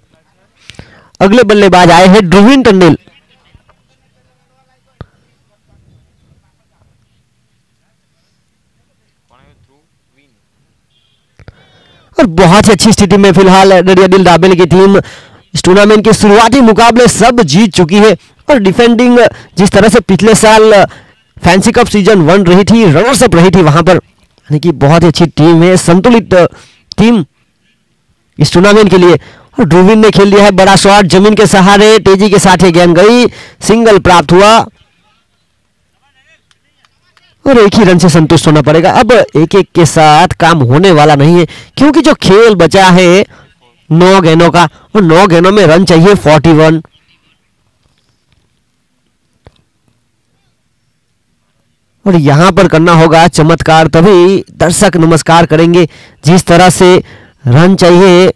Speaker 1: अगले बल्लेबाज आए हैं ध्रुवीन टंडेल। और बहुत ही अच्छी स्थिति में फिलहाल दरियादिल दाबेल की टीम इस टूर्नामेंट के शुरुआती मुकाबले सब जीत चुकी है और डिफेंडिंग जिस तरह से पिछले साल फैंसी कप सीजन 1 रही थी, रनर्स अप रही थी वहां पर, यानी कि बहुत ही अच्छी टीम है, संतुलित टीम इस टूर्नामेंट के लिए। और ध्रुवीन ने खेल दिया है बड़ा शॉट, जमीन के सहारे तेजी के साथ ये गेंद गई, सिंगल प्राप्त हुआ और एक ही रन से संतुष्ट होना पड़ेगा। अब एक एक के साथ काम होने वाला नहीं है क्योंकि जो खेल बचा है 9 गेंदों का, और 9 गेंदों में रन चाहिए 41। और यहां पर करना होगा चमत्कार, तभी दर्शक नमस्कार करेंगे। जिस तरह से रन चाहिए,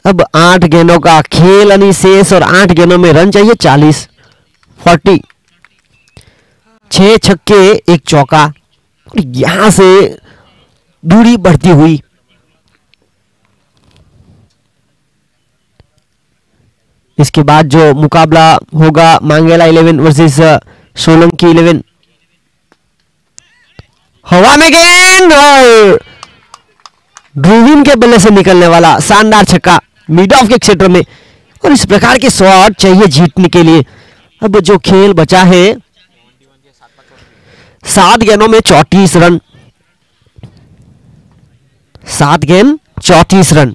Speaker 1: अब 8 गेंदों का खेल अनिशेष और 8 गेंदों में रन चाहिए 40 40। 6 छक्के 1 चौका, और यहां से दूरी बढ़ती हुई। इसके बाद जो मुकाबला होगा मांगेला 11 वर्सेस सोलंकी 11। हवा में गेंद और ध्रुवीन के बल्ले से निकलने वाला शानदार छक्का मिड ऑफ के क्षेत्र में, और इस प्रकार के शॉट चाहिए जीतने के लिए। अब जो खेल बचा है 7 गेंदों में 34 रन, 7 गेंद 34 रन।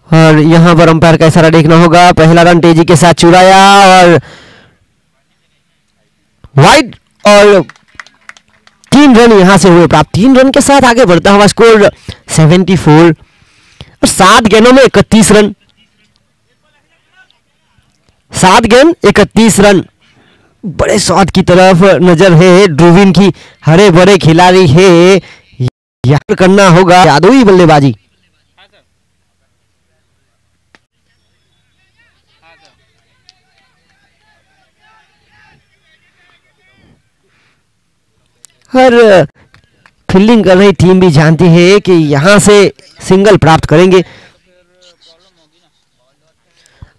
Speaker 1: और यहां पर अंपायर का इशारा देखना होगा। पहला रन तेजी के साथ चुराया और वाइड, और 3 रन यहां से हुए प्राप्त। 3 रन के साथ आगे बढ़ता हुआ स्कोर 74 और 7 गेंदों में 31 रन, 7 गेंद 31 रन। बड़े शॉट की तरफ नजर है ध्रुवीन की, हरे भरे खिलाड़ी है, यहां करना होगा जादुई बल्लेबाजी। और फील्डिंग कर रही टीम भी जानती है कि यहां से सिंगल प्राप्त करेंगे।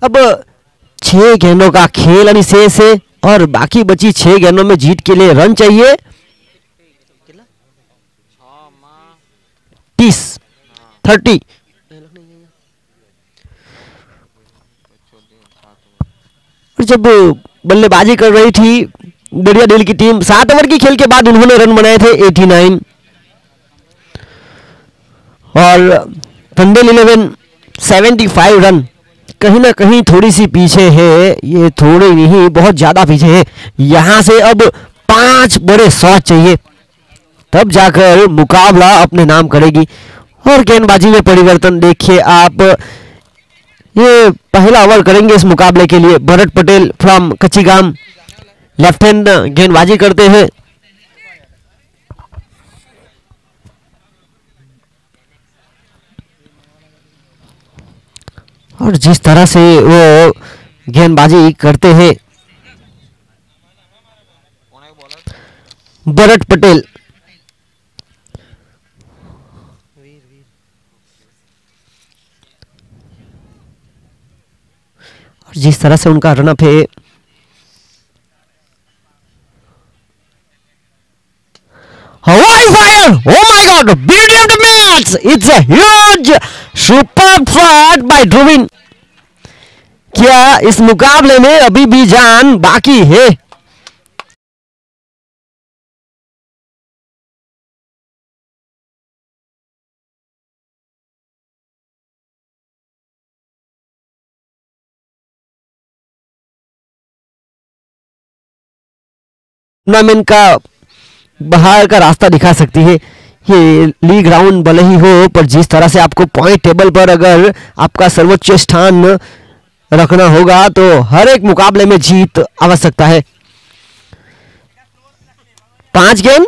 Speaker 1: अब 6 गेंदों का खेल अनिशेष है और बाकी बची 6 गेंदों में जीत के लिए रन चाहिए 30। और जब बल्लेबाजी कर रही थी दरियादिल की टीम, 7 ओवर की खेल के बाद उन्होंने रन बनाए थे 89 और टंडेल 11 75 रन। कहीं ना कहीं थोड़ी सी पीछे है, ये थोड़ी नहीं बहुत ज्यादा पीछे है। यहां से अब 5 बड़े शॉट चाहिए, तब जाकर मुकाबला अपने नाम करेगी। और गेंदबाजी में परिवर्तन देखिए आप, ये पहला ओवर करेंगे इस मुकाबले के लिए। Bharat Patel from Kachchigam left hand गेंदबाजी करते हैं। और जिस तरह से वो गेंदबाजी करते हैं
Speaker 3: कौन है बॉलर?
Speaker 1: भरत पटेल, और जिस तरह से उनका रनअप है, Hawaii fire! Oh my God! Beauty of the match! It's a huge superb shot by Druvin. क्या इस मुकाबले में अभी भी जान बाकी है? टूर्नामेंट का बाहर का रास्ता दिखा सकती है। ये लीग राउंड भले ही हो, पर जिस तरह से आपको पॉइंट टेबल पर अगर आपका सर्वोच्च स्थान रखना होगा तो हर एक मुकाबले में जीत आवश्यकता है। 5 गेंद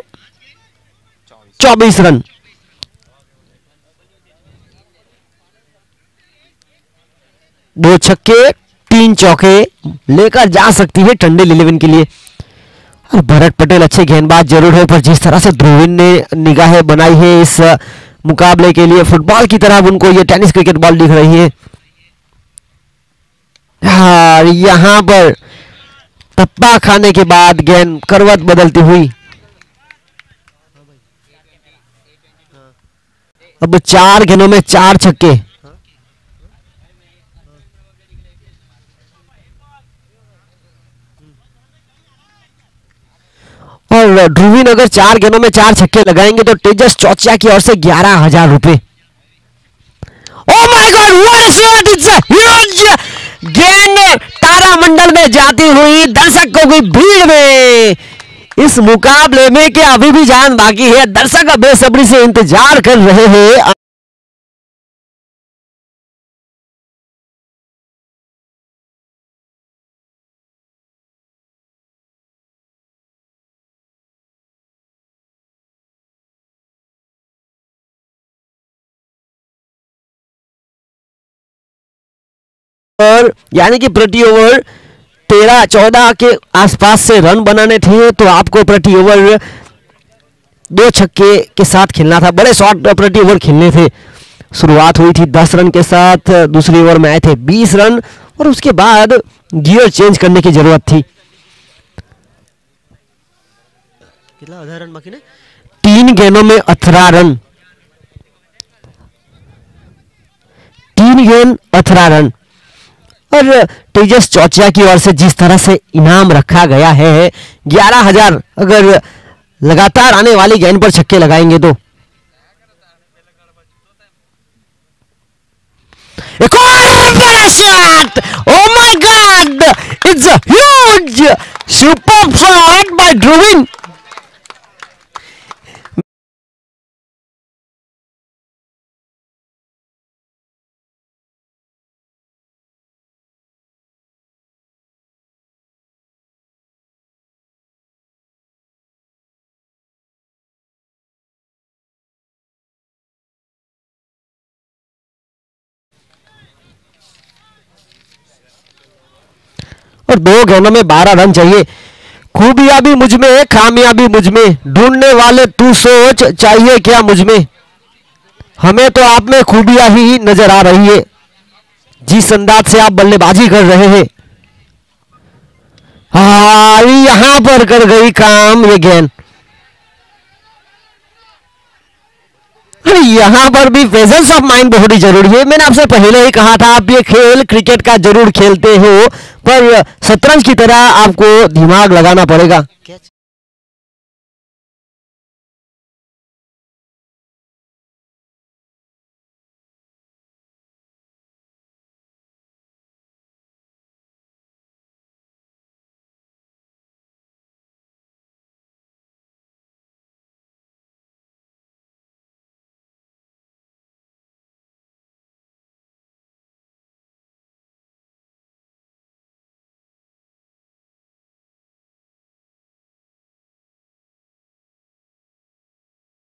Speaker 1: 24 रन। दो छक्के 3 चौके लेकर जा सकती है टंडे 11 के लिए। और भरत पटेल अच्छे गेंदबाज जरूर है, पर जिस तरह से ध्रुवीन ने निगाहें बनाई है इस मुकाबले के लिए, फुटबॉल की तरह उनको ये टेनिस क्रिकेट बॉल दिख रही है। यहां पर टप्पा खाने के बाद गेंद करवट बदलती हुई। अब 4 गेंदों में 4 छक्के। और ध्रुवीन अगर 4 गेंदों में 4 छक्के लगाएंगे तो तेजस चौथिया की ओर से 11,000 रुपए। Oh my God! What a shot! It's a huge गेंद तारामंडल में जाती हुई दर्शकों की भीड़ में। इस मुकाबले में क्या अभी भी जान बाकी है? दर्शक बेसब्री से इंतजार कर रहे हैं। और यानी कि प्रति ओवर 13-14 के आसपास से रन बनाने थे, तो आपको प्रति ओवर 2 छक्के के साथ खेलना था। बड़े शॉट प्रति ओवर खेलने थे। शुरुआत हुई थी 10 रन के साथ, दूसरी ओवर में आए थे 20 रन, और उसके बाद गियर चेंज करने की जरूरत थी। कितना आधा रन बाकी ने? 3 गेंदों में 18 रन। 3 गेंद 18 रन। और तेजस चौथिया की ओर से जिस तरह से इनाम रखा गया है 11,000, अगर लगातार आने वाली गेंद पर छक्के लगाएंगे तो। एक और बड़ा shot! Oh my god! It's a huge super shot by Dhruvin. और 2 गेंदों में 12 रन चाहिए। खूबियां भी मुझ में, खामियां मुझ में, ढूंढने वाले तू सोच चाहिए क्या मुझ में। हमें तो आप में खूबियां ही नजर आ रही है, जिस अंदाज से आप बल्लेबाजी कर रहे हैं। यहां पर कर गई काम ये गेंद। यहां पर भी प्रेजेंस ऑफ माइंड बहुत ही जरूरी है। मैंने आपसे पहले ही कहा था, आप ये खेल क्रिकेट का जरूर खेलते हो, पर शतरंज की तरह आपको दिमाग लगाना पड़ेगा।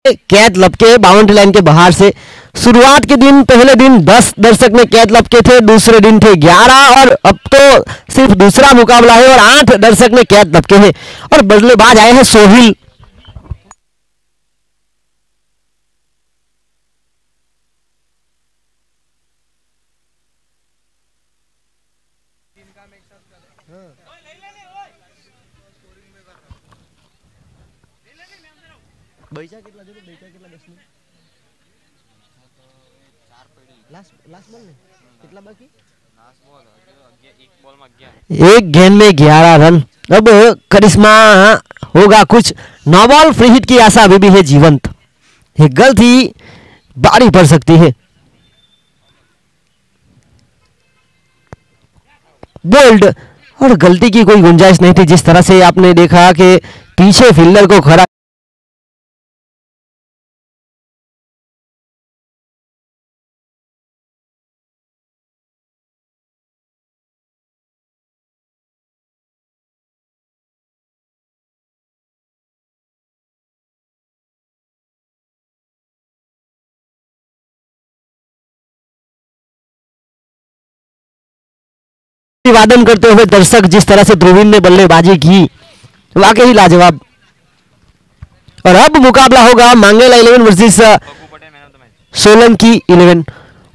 Speaker 1: कैच लपके बाउंड्री लाइन के बाहर से। शुरुआत के दिन पहले दिन 10 दर्शक में कैच लपके थे, दूसरे दिन थे 11 और अब तो सिर्फ दूसरा मुकाबला है और 8 दर्शक में कैच लपके हैं और बल्लेबाज आए हैं सोहिल। एक गेंद में 11 रन। अब करिश्मा होगा कुछ, नो बॉल फ्री हिट की आशा अभी भी है जीवंत। एक गलती बारी पड़ सकती है। बोल्ड, और गलती की कोई गुंजाइश नहीं थी। जिस तरह से आपने देखा कि पीछे फील्डर को खड़ा वादन करते हुए दर्शक, जिस तरह से ध्रुवीन ने बल्लेबाजी की वाकई लाजवाब। और अब मुकाबला होगा मांगेला 11 वर्सेस सोलंकी 11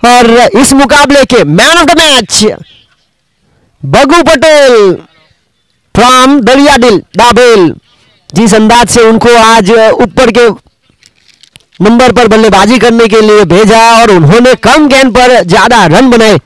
Speaker 1: और इस मुकाबले के man of the match Bagu Patel from दरियादिल दाबेल। जिस अंदाज से उनको आज ऊपर के नंबर पर बल्लेबाजी करने के लिए भेजा और उन्होंने कम गेंद पर ज्यादा रन बनाए,